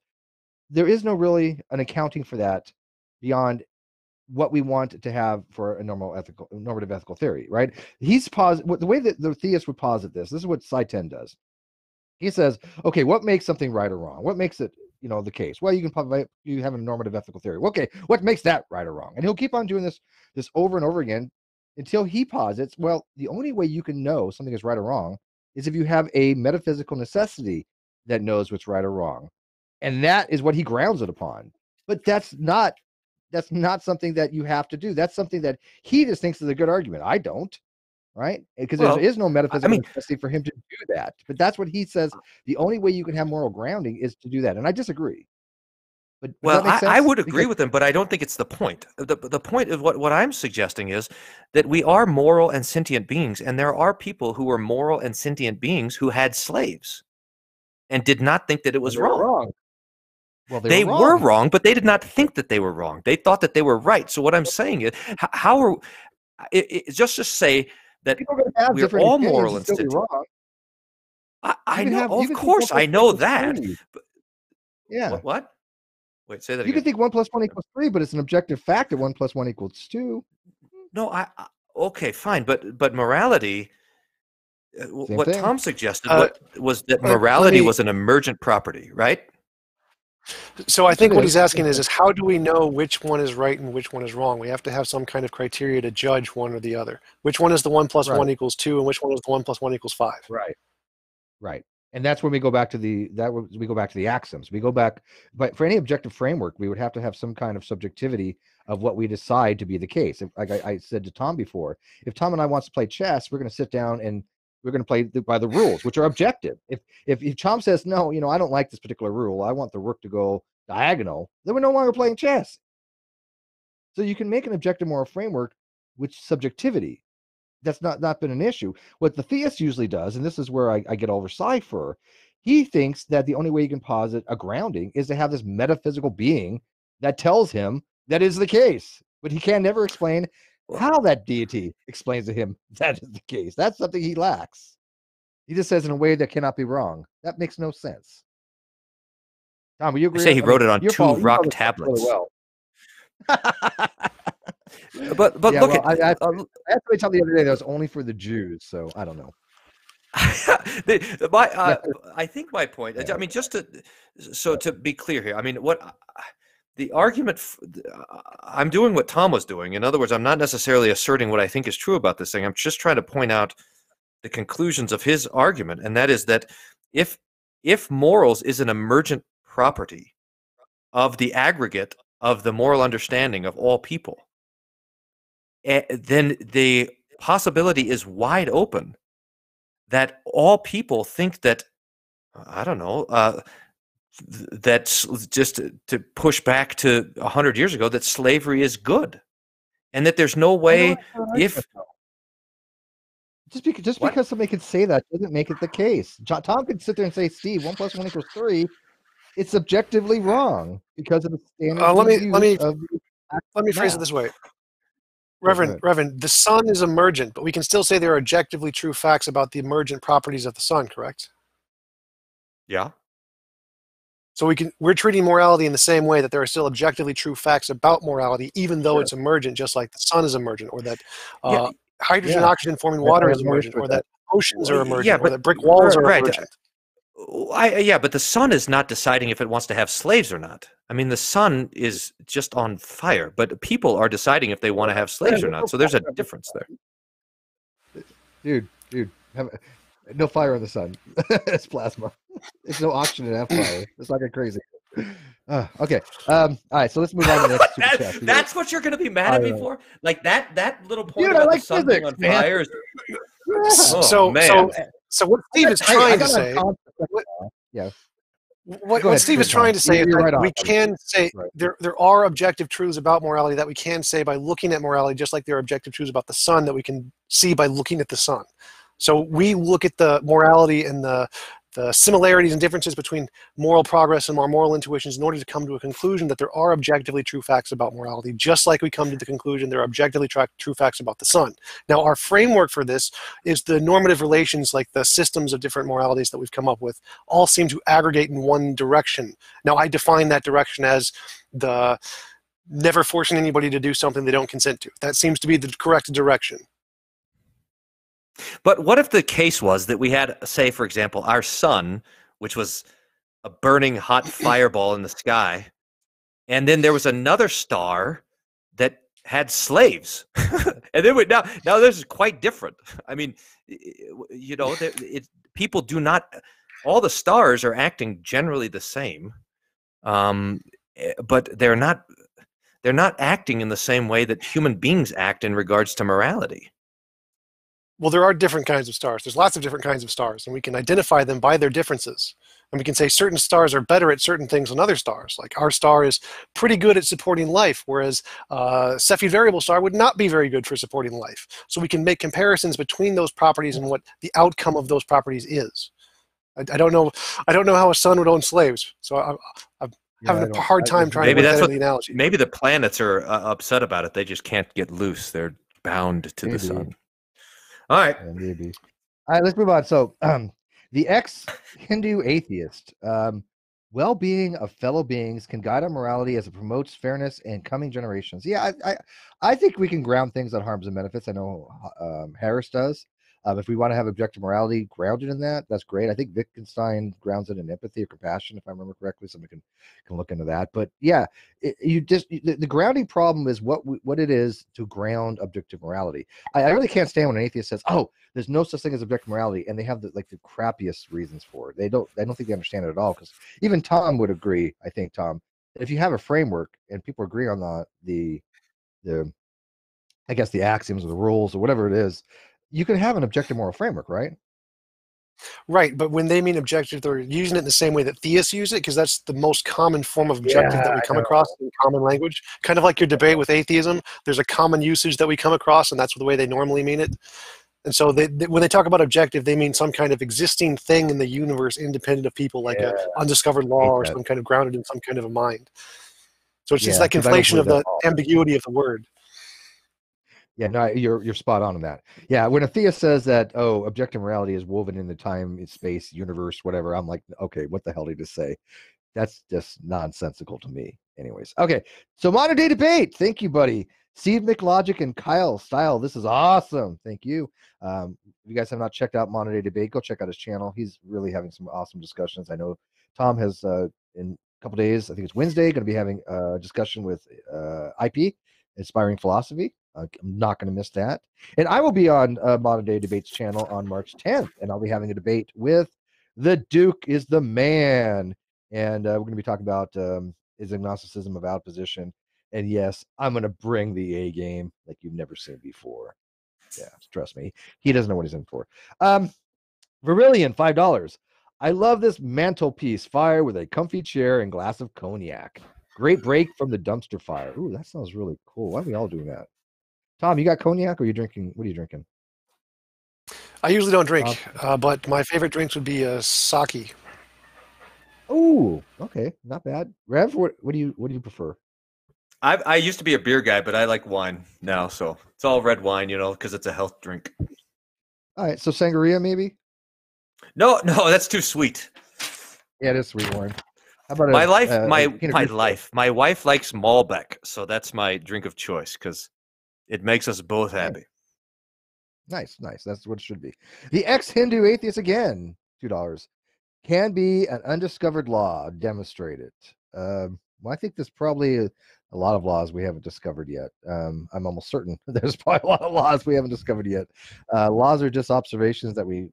there is no really an accounting for that beyond what we want to have for a normative ethical theory, right? The way that the theist would posit this is what Saichen does. He says, okay, what makes something right or wrong? What makes it the case? Well, you have a normative ethical theory. Okay, what makes that right or wrong? And he'll keep on doing this over and over again until he posits, well, the only way you can know something is right or wrong is if you have a metaphysical necessity that knows what's right or wrong. And that is what he grounds it upon. But that's not something that you have to do. That's something that he just thinks is a good argument. I don't, right? Because there is no metaphysical necessity for him to do that. But that's what he says. The only way you can have moral grounding is to do that. And I disagree. But I would agree with him, but I don't think it's the point. The point of what I'm suggesting is that we are moral and sentient beings, and there are people who were moral and sentient beings who had slaves and did not think that it was wrong. Well, they were wrong, but they did not think that they were wrong. They thought that they were right. So what I'm saying is, just to say that we're all moral and sentient. I know, of course, I know that. Yeah. What? Wait, say that again. You can think 1 + 1 = 3, but it's an objective fact that 1 + 1 = 2. No, okay, fine, but morality. What Tom suggested was that morality was an emergent property, right? So I think what he's asking is how do we know which one is right and which one is wrong? We have to have some kind of criteria to judge one or the other. Which one is the 1 + 1 = 2, and which one is the 1 + 1 = 5? Right. And that's when we go back to the axioms. We go back, but for any objective framework, we would have to have some kind of subjectivity of what we decide to be the case. Like I said to Tom before, if Tom and I wants to play chess, we're going to sit down and we're going to play by the rules, which are objective. If Tom says, no, I don't like this particular rule, I want the rook to go diagonal, then we're no longer playing chess. So you can make an objective moral framework which subjectivity. That's not been an issue. What the theist usually does, and this is where I get over Cypher, he thinks that the only way you can posit a grounding is to have this metaphysical being that tells him that is the case. But he can never explain how that deity explains to him that is the case. That's something he lacks. He just says in a way that cannot be wrong. That makes no sense. Tom, will you agree? I say he wrote it on two rock Really tablets. well. but Yeah, look well, I at actually tell the other day that was only for the Jews, so I don't know. I think my point. I mean, just to be clear here. I mean, what the argument? I'm doing what Tom was doing. In other words, I'm not necessarily asserting what I think is true about this thing. I'm just trying to point out the conclusions of his argument, and that is that if morals is an emergent property of the aggregate of the moral understanding of all people, then the possibility is wide open that all people think that, I don't know, that's just to push back to 100 years ago, that slavery is good, and that there's no way just because somebody could say that doesn't make it the case. Tom could sit there and say, Steve, 1 + 1 = 3. It's objectively wrong because of the standard. Let me phrase it this way. Reverend, the sun is emergent, but we can still say there are objectively true facts about the emergent properties of the sun, correct? Yeah. So we're treating morality in the same way, that there are still objectively true facts about morality, even though it's emergent, just like the sun is emergent, or that hydrogen and oxygen forming water is emergent, or that oceans are emergent, or that brick walls are emergent. But the sun is not deciding if it wants to have slaves or not. I mean, the sun is just on fire, but people are deciding if they want to have slaves or not. So there's a difference there. Dude, no fire in the sun. It's plasma. There's no oxygen and fire. It's like a crazy. Okay. All right. So let's move on to the next super chat. That's what you're going to be mad at me for? Like that little point Dude, about like the sun being on fire? So what Steve is trying to say. What Steve is trying to say is that we can say there are objective truths about morality that we can say by looking at morality, just like there are objective truths about the sun that we can see by looking at the sun. So we look at the morality and the similarities and differences between moral progress and our moral intuitions in order to come to a conclusion that there are objectively true facts about morality, just like we come to the conclusion there are objectively true facts about the sun. Now, our framework for this is the normative relations, like the systems of different moralities that we've come up with, all seem to aggregate in one direction. Now, I define that direction as the never forcing anybody to do something they don't consent to. That seems to be the correct direction. But what if the case was that we had, say, for example, our sun, which was a burning hot fireball in the sky, and then there was another star that had slaves, and then now this is quite different. I mean, you know, people do not. All the stars are acting generally the same, but they're not acting in the same way that human beings act in regards to morality. Well, there are different kinds of stars. There's lots of different kinds of stars, and we can identify them by their differences. And we can say certain stars are better at certain things than other stars. Like our star is pretty good at supporting life, whereas Cepheid variable star would not be very good for supporting life. So we can make comparisons between those properties and what the outcome of those properties is. I don't know how a sun would own slaves. So I'm having a hard time trying to make that the analogy. Maybe the planets are upset about it. They just can't get loose. They're bound to the sun. All right. Yeah, maybe. All right, let's move on. So, the ex-Hindu atheist, well-being of fellow beings can guide our morality as it promotes fairness in coming generations. Yeah, I think we can ground things on harms and benefits. I know Harris does. If we want to have objective morality grounded in that, that's great. I think Wittgenstein grounds it in empathy or compassion, if I remember correctly. Somebody can look into that. But yeah, the grounding problem is what it is to ground objective morality. I really can't stand when an atheist says, "Oh, there's no such thing as objective morality," and they have the crappiest reasons for it. I don't think they understand it at all. Because even Tom would agree. I think Tom, that if you have a framework and people agree on the I guess the axioms or the rules or whatever it is, you can have an objective moral framework, right? Right, but when they mean objective, they're using it in the same way that theists use it, because that's the most common form of objective that we come across in common language. Kind of like your debate with atheism, there's a common usage that we come across, and that's the way they normally mean it. And so when they talk about objective, they mean some kind of existing thing in the universe independent of people, like an undiscovered law or some kind of grounded in some kind of a mind. So it's that conflation of the ambiguity of the word. Yeah, no, you're spot on that. Yeah, when a theist says that, oh, objective morality is woven in the time, space, universe, whatever, I'm like, okay, what the hell did he just say? That's just nonsensical to me. Anyways, okay, so modern day debate. Thank you, buddy. Steve McLogic and Kyle Style. This is awesome. Thank you. If you guys have not checked out Modern Day Debate, go check out his channel. He's really having some awesome discussions. I know Tom has in a couple days, I think it's Wednesday, going to be having a discussion with IP, Inspiring Philosophy. I'm not going to miss that. And I will be on Modern Day Debate's channel on March 10th, and I'll be having a debate with the Duke is the man. And we're going to be talking about is agnosticism a valid position? And yes, I'm going to bring the A game like you've never seen before. Yeah, trust me. He doesn't know what he's in for. Verillion, $5. I love this mantelpiece fire with a comfy chair and glass of cognac. Great break from the dumpster fire. Ooh, that sounds really cool. Why are we all doing that? Tom, you got cognac or are you drinking? What are you drinking? I usually don't drink, but my favorite drinks would be sake. Oh, okay, not bad. Rev, what do you prefer? I used to be a beer guy, but I like wine now, so it's all red wine, because it's a health drink. All right, so sangria maybe? No, that's too sweet. Yeah, it is sweet wine. How about my wife likes Malbec, so that's my drink of choice because it makes us both happy. Nice. That's what it should be. The ex-Hindu atheist again, $2. Can be an undiscovered law. Demonstrate it. Well, I think there's probably a lot of laws we haven't discovered yet. I'm almost certain there's probably a lot of laws we haven't discovered yet. Laws are just observations that we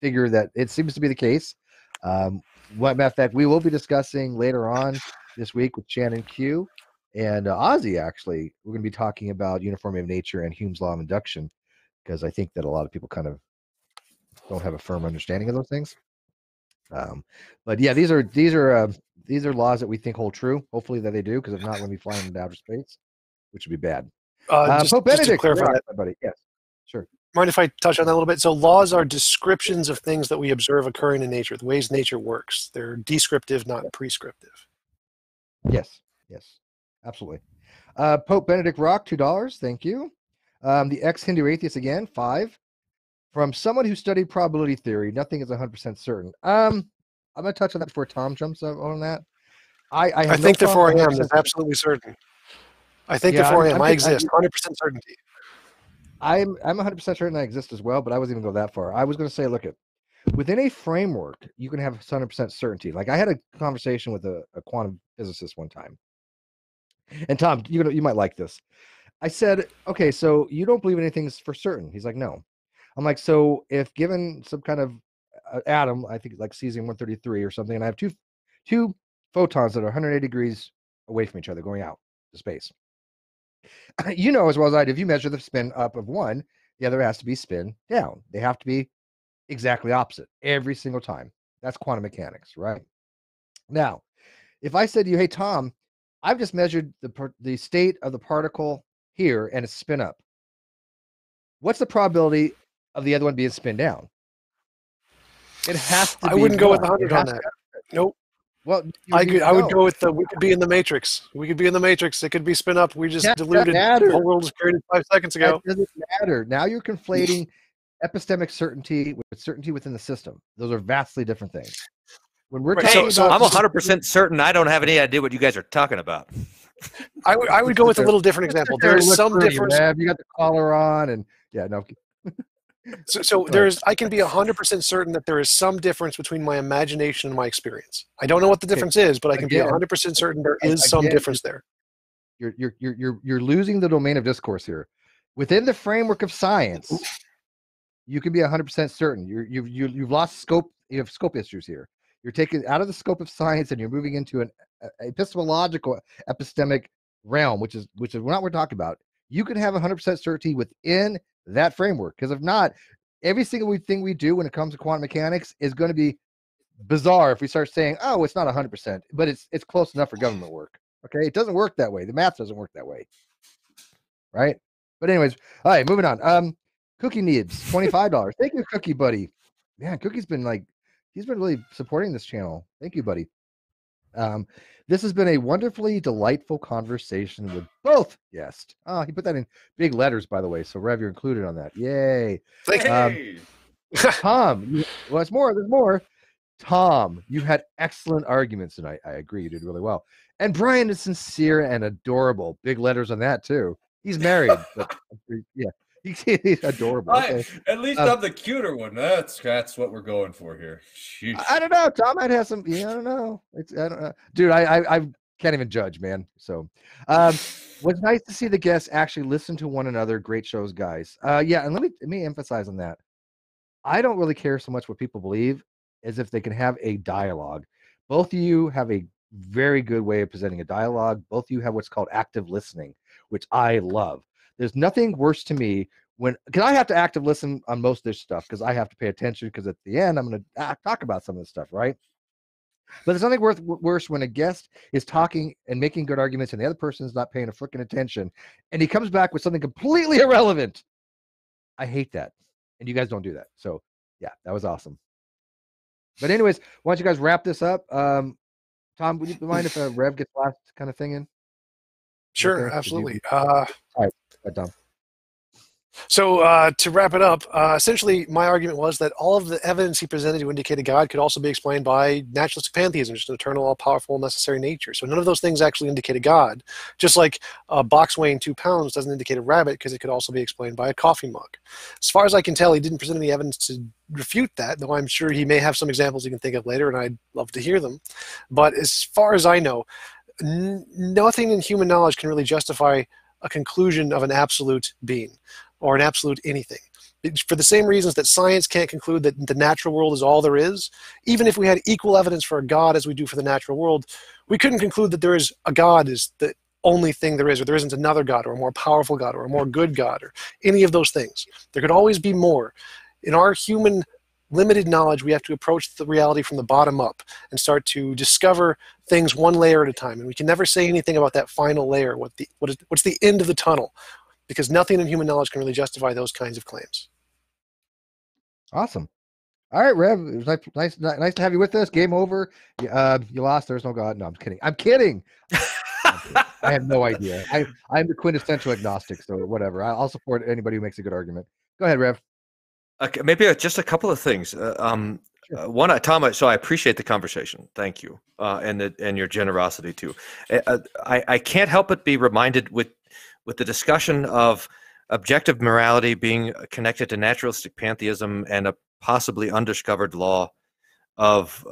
figure that it seems to be the case. Matter of fact, we will be discussing later on this week with Shannon Q and Ozzy. Actually, we're going to be talking about uniformity of nature and Hume's law of induction, because I think that a lot of people kind of don't have a firm understanding of those things. But yeah, these are laws that we think hold true. Hopefully that they do, because if not, we're going to be flying into outer space, which would be bad. Pope Benedict, just to clarify that, buddy. Yes, sure. Mind if I touch on that a little bit? So laws are descriptions of things that we observe occurring in nature, the ways nature works. They're descriptive, not prescriptive. Yes, absolutely. Pope Benedict Rock, $2. Thank you. The ex-Hindu atheist again, $5. From someone who studied probability theory, nothing is 100% certain. I'm going to touch on that before Tom jumps on that. I think therefore I am. That's absolutely certain. I think therefore I am. I exist. 100% certainty. I'm 100% certain I exist as well, but I wasn't even go that far. I was going to say, look, within a framework, you can have 100% certainty. Like I had a conversation with a quantum physicist one time, and Tom, you might like this. I said, okay, so you don't believe anything's for certain? He's like, no. I'm like, so if given some kind of atom, I think like cesium-133 or something, and I have two photons that are 180 degrees away from each other going out to space. You know as well as I do, if you measure the spin up of one, the other has to be spin down. They have to be exactly opposite every single time. That's quantum mechanics, right? Now, if I said to you, hey, Tom, I've just measured the state of the particle here and it's spin up. What's the probability of the other one being spin down? It has to be. I wouldn't go with 100 on that. Nope. Well, I would go with we could be in the matrix. We could be in the matrix. It could be spin up. We just diluted. The whole world was created 5 seconds ago. That doesn't matter. Now you're conflating epistemic certainty with certainty within the system. Those are vastly different things. When we're talking about, I'm 100% certain I don't have any idea what you guys are talking about. I would go with a little different example. There is some difference. You got the collar on, and yeah, no. So there's, I can be 100% certain that there is some difference between my imagination and my experience. I don't know what the difference is, but I can be 100% certain there is some difference there. You're losing the domain of discourse here. Within the framework of science, you can be 100% certain. You've lost scope. You have scope issues here. You're taking out of the scope of science and you're moving into an epistemological epistemic realm, which is not what we're talking about. You can have 100% certainty within that framework, because if not, every single thing we do when it comes to quantum mechanics is going to be bizarre if we start saying, oh, it's not 100%, but it's close enough for government work. Okay, it doesn't work that way. The math doesn't work that way, right? But anyways, all right, moving on. Cookie needs $25. Thank you, Cookie Buddy. Man, Cookie's been he's been really supporting this channel. Thank you, buddy. This has been a wonderfully delightful conversation with both guests. Oh, he put that in big letters, by the way. So Rev, you're included on that. Yay. Thank you. Hey. Tom, there's more. Tom, you had excellent arguments, and I agree, you did really well. And Bryan is sincere and adorable. Big letters on that too. He's married, but yeah, he's adorable. Okay. At least I'm the cuter one. That's what we're going for here. Sheesh. I don't know. Tom might have some. Yeah, I don't know. I don't know, dude. I can't even judge, man. So, was nice to see the guests actually listen to one another. Great shows, guys. Yeah, and let me emphasize on that. I don't really care so much what people believe as if they can have a dialogue. Both of you have a very good way of presenting a dialogue. Both of you have what's called active listening, which I love. There's nothing worse to me because I have to active listen on most of this stuff because I have to pay attention because at the end I'm going to talk about some of this stuff, right? But there's nothing worse when a guest is talking and making good arguments and the other person is not paying a freaking attention and he comes back with something completely irrelevant. I hate that. And you guys don't do that. So yeah, that was awesome. But anyways, why don't you guys wrap this up? Tom, would you mind if Rev gets last kind of thing in? Sure, Okay. absolutely. All right, Tom. So to wrap it up, essentially my argument was that all of the evidence he presented to indicate a God could also be explained by naturalistic pantheism, just an eternal, all-powerful, necessary nature. So none of those things actually indicate a God. Just like a box weighing 2 pounds doesn't indicate a rabbit because it could also be explained by a coffee mug. As far as I can tell, he didn't present any evidence to refute that, though I'm sure he may have some examples he can think of later, and I'd love to hear them. But as far as I know, nothing in human knowledge can really justify a conclusion of an absolute being or an absolute anything. For the same reasons that science can't conclude that the natural world is all there is, even if we had equal evidence for a God as we do for the natural world, we couldn't conclude that there is a God is the only thing there is, or there isn't another God, or a more powerful God, or a more good God, or any of those things. There could always be more. In our human limited knowledge, we have to approach the reality from the bottom up and start to discover things one layer at a time. And we can never say anything about that final layer, what's the end of the tunnel, because nothing in human knowledge can really justify those kinds of claims. Awesome. All right, Rev. It was nice to have you with us. Game over. You lost. There's no God. No, I'm kidding. I'm kidding. I have no idea. I'm the quintessential agnostic, so whatever. I'll support anybody who makes a good argument. Go ahead, Rev. Okay, maybe just a couple of things. One, Tom. So I appreciate the conversation. Thank you, and your generosity too. I can't help but be reminded with the discussion of objective morality being connected to naturalistic pantheism and a possibly undiscovered law of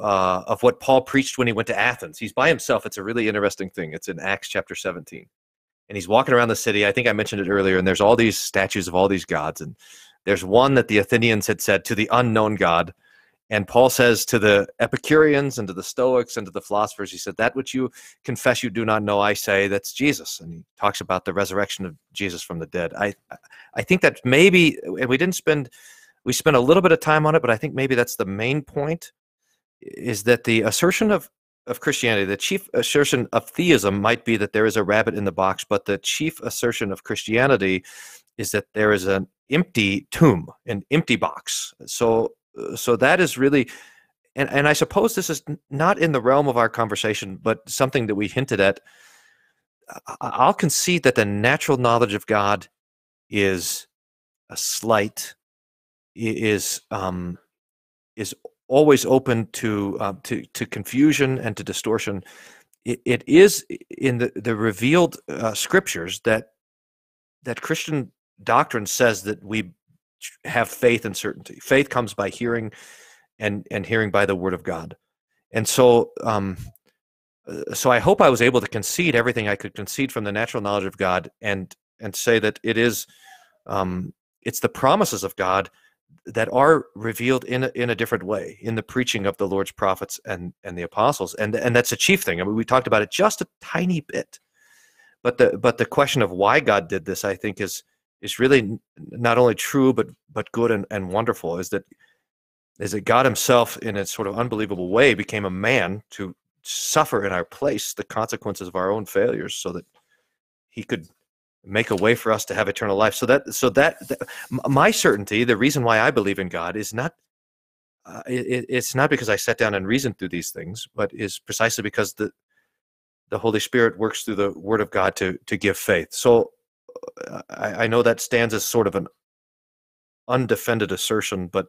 what Paul preached when he went to Athens. He's by himself. It's a really interesting thing. It's in Acts chapter 17, and he's walking around the city. I think I mentioned it earlier. And there's all these statues of all these gods, and there's one that the Athenians had said to the unknown God. And Paul says to the Epicureans and to the Stoics and to the philosophers, he said, that which you confess you do not know, I say, that's Jesus. And he talks about the resurrection of Jesus from the dead. I think that maybe, and we spent a little bit of time on it, but I think maybe that's the main point, is that the assertion of Christianity, the chief assertion of theism might be that there is a rabbit in the box, but the chief assertion of Christianity is that there is an empty tomb, an empty box. So that is really, and I suppose this is not in the realm of our conversation, but something that we hinted at. I'll concede that the natural knowledge of God is a slight, is always open to confusion and to distortion. It is in the revealed scriptures that Christian doctrine says that we have faith and certainty. Faith comes by hearing, and hearing by the word of God. And so I hope I was able to concede everything I could concede from the natural knowledge of God, and say that it is it's the promises of God that are revealed in a different way in the preaching of the Lord's prophets and the apostles, and that's a chief thing. I mean, we talked about it just a tiny bit, but the question of why God did this, I think, is is really not only true but good and wonderful is that God himself, in a sort of unbelievable way, became a man to suffer in our place the consequences of our own failures so that he could make a way for us to have eternal life. So that my certainty, the reason why I believe in God, is not it's not because I sat down and reasoned through these things, but is precisely because the Holy Spirit works through the Word of God to give faith. So I know that stands as sort of an undefended assertion, but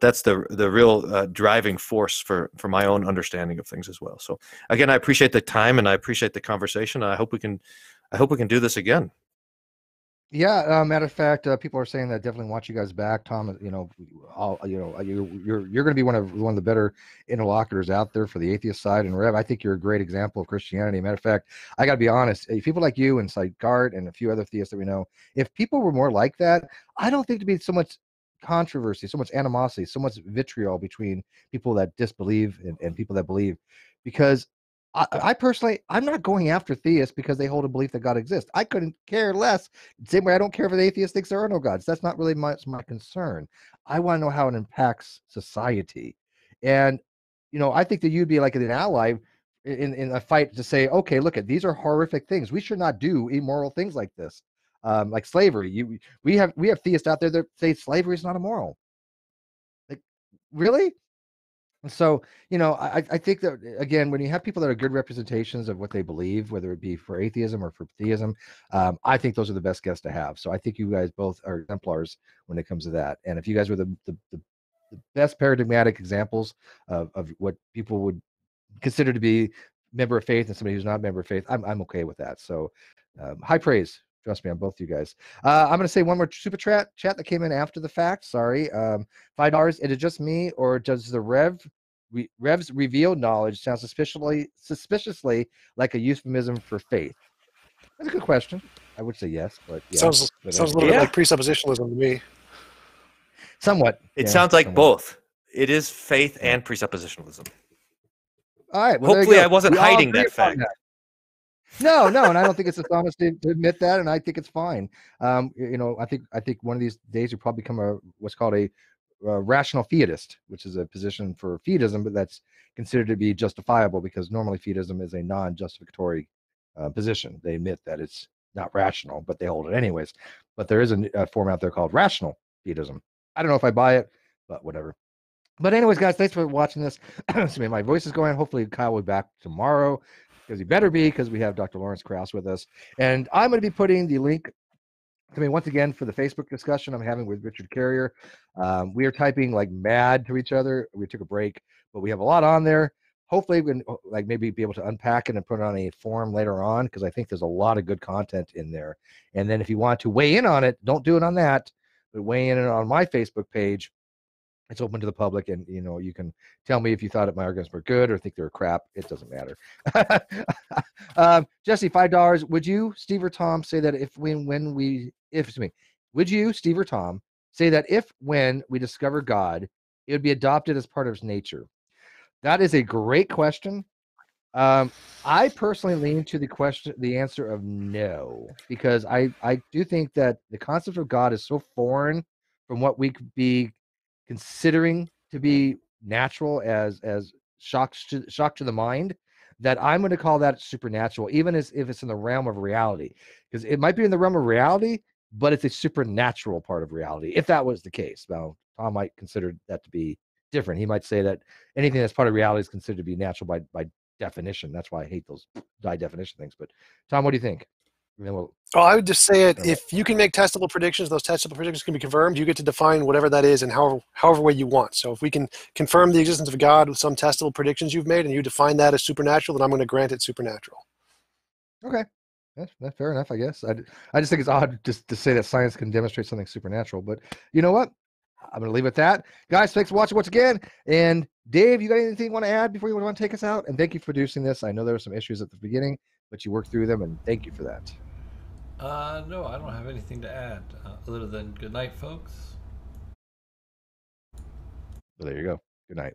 that's the real driving force for my own understanding of things as well. So again, I appreciate the time and I appreciate the conversation. I hope we can do this again. Yeah, matter of fact, people are saying that definitely want you guys back, Tom. You're going to be one of the better interlocutors out there for the atheist side. And Rev, I think you're a great example of Christianity. Matter of fact, I got to be honest, people like you and Gart and a few other theists that we know, if people were more like that, I don't think there'd be so much controversy, so much animosity, so much vitriol between people that disbelieve and people that believe, because I personally, I'm not going after theists because they hold a belief that God exists. I couldn't care less. Same way I don't care if an atheist thinks there are no gods. That's not really my concern. I want to know how it impacts society. And, I think that you'd be like an ally in a fight to say, okay, look at these are horrific things. We should not do immoral things like this, like slavery. We have theists out there that say slavery is not immoral. Like, really? So, I think that, again, when you have people that are good representations of what they believe, whether it be for atheism or for theism, I think those are the best guests to have. So I think you guys both are exemplars when it comes to that. And if you guys were the best paradigmatic examples of what people would consider to be member of faith and somebody who's not a member of faith, I'm okay with that. So high praise. Trust me on both you guys. I'm going to say one more super chat that came in after the fact. Sorry. $5. Is it just me, or does the Rev's revealed knowledge sound suspiciously like a euphemism for faith? That's a good question. I would say yes, but yeah. Sounds a little bit like presuppositionalism to me. Somewhat. It sounds like both. It is faith and presuppositionalism. All right. Well, hopefully I wasn't hiding that fact. No, and I don't think it's dishonest to admit that, and I think it's fine. I think one of these days you probably become what's called a rational fiatist, which is a position for fiatism, but that's considered to be justifiable because normally fiatism is a non-justificatory position. They admit that it's not rational, but they hold it anyways. But there is a form out there called rational fiatism. I don't know if I buy it, but whatever. But anyways, guys, thanks for watching this. My voice is going. Hopefully Kyle will be back tomorrow, because he better be, because we have Dr. Lawrence Krauss with us. And I'm going to be putting the link, once again, for the Facebook discussion I'm having with Richard Carrier. We are typing like mad to each other. We took a break, but we have a lot on there. Hopefully we can maybe be able to unpack it and put it on a forum later on, because I think there's a lot of good content in there. And then if you want to weigh in on it, don't do it on that, but weigh in on my Facebook page. It's open to the public, and you can tell me if you thought my arguments were good or think they were crap. It doesn't matter. Jesse, $5. Would you, Steve or Tom, say that would you, Steve or Tom, say that when we discover God, it would be adopted as part of nature? That is a great question. I personally lean to the answer of no, because I do think that the concept of God is so foreign from what we could be considering to be natural as shock to the mind, that I'm going to call that supernatural, even if it's in the realm of reality, because it might be in the realm of reality, but it's a supernatural part of reality. If that was the case, now Tom might consider that to be different. He might say that anything that's part of reality is considered to be natural by definition. That's why I hate those high definition things. But Tom, what do you think? I would just say it. If you can make testable predictions, those testable predictions can be confirmed. You get to define whatever that is in however way you want. So if we can confirm the existence of God with some testable predictions you've made, and you define that as supernatural, then I'm going to grant it supernatural. Okay, that's fair enough, I guess. I just think it's odd just to say that science can demonstrate something supernatural. But you know what? I'm going to leave it at that. Guys, thanks for watching once again. And Dave, you got anything you want to add before you want to take us out? And thank you for producing this. I know there were some issues at the beginning, but you worked through them, and thank you for that. No, I don't have anything to add other than good night, folks. Well, there you go. Good night.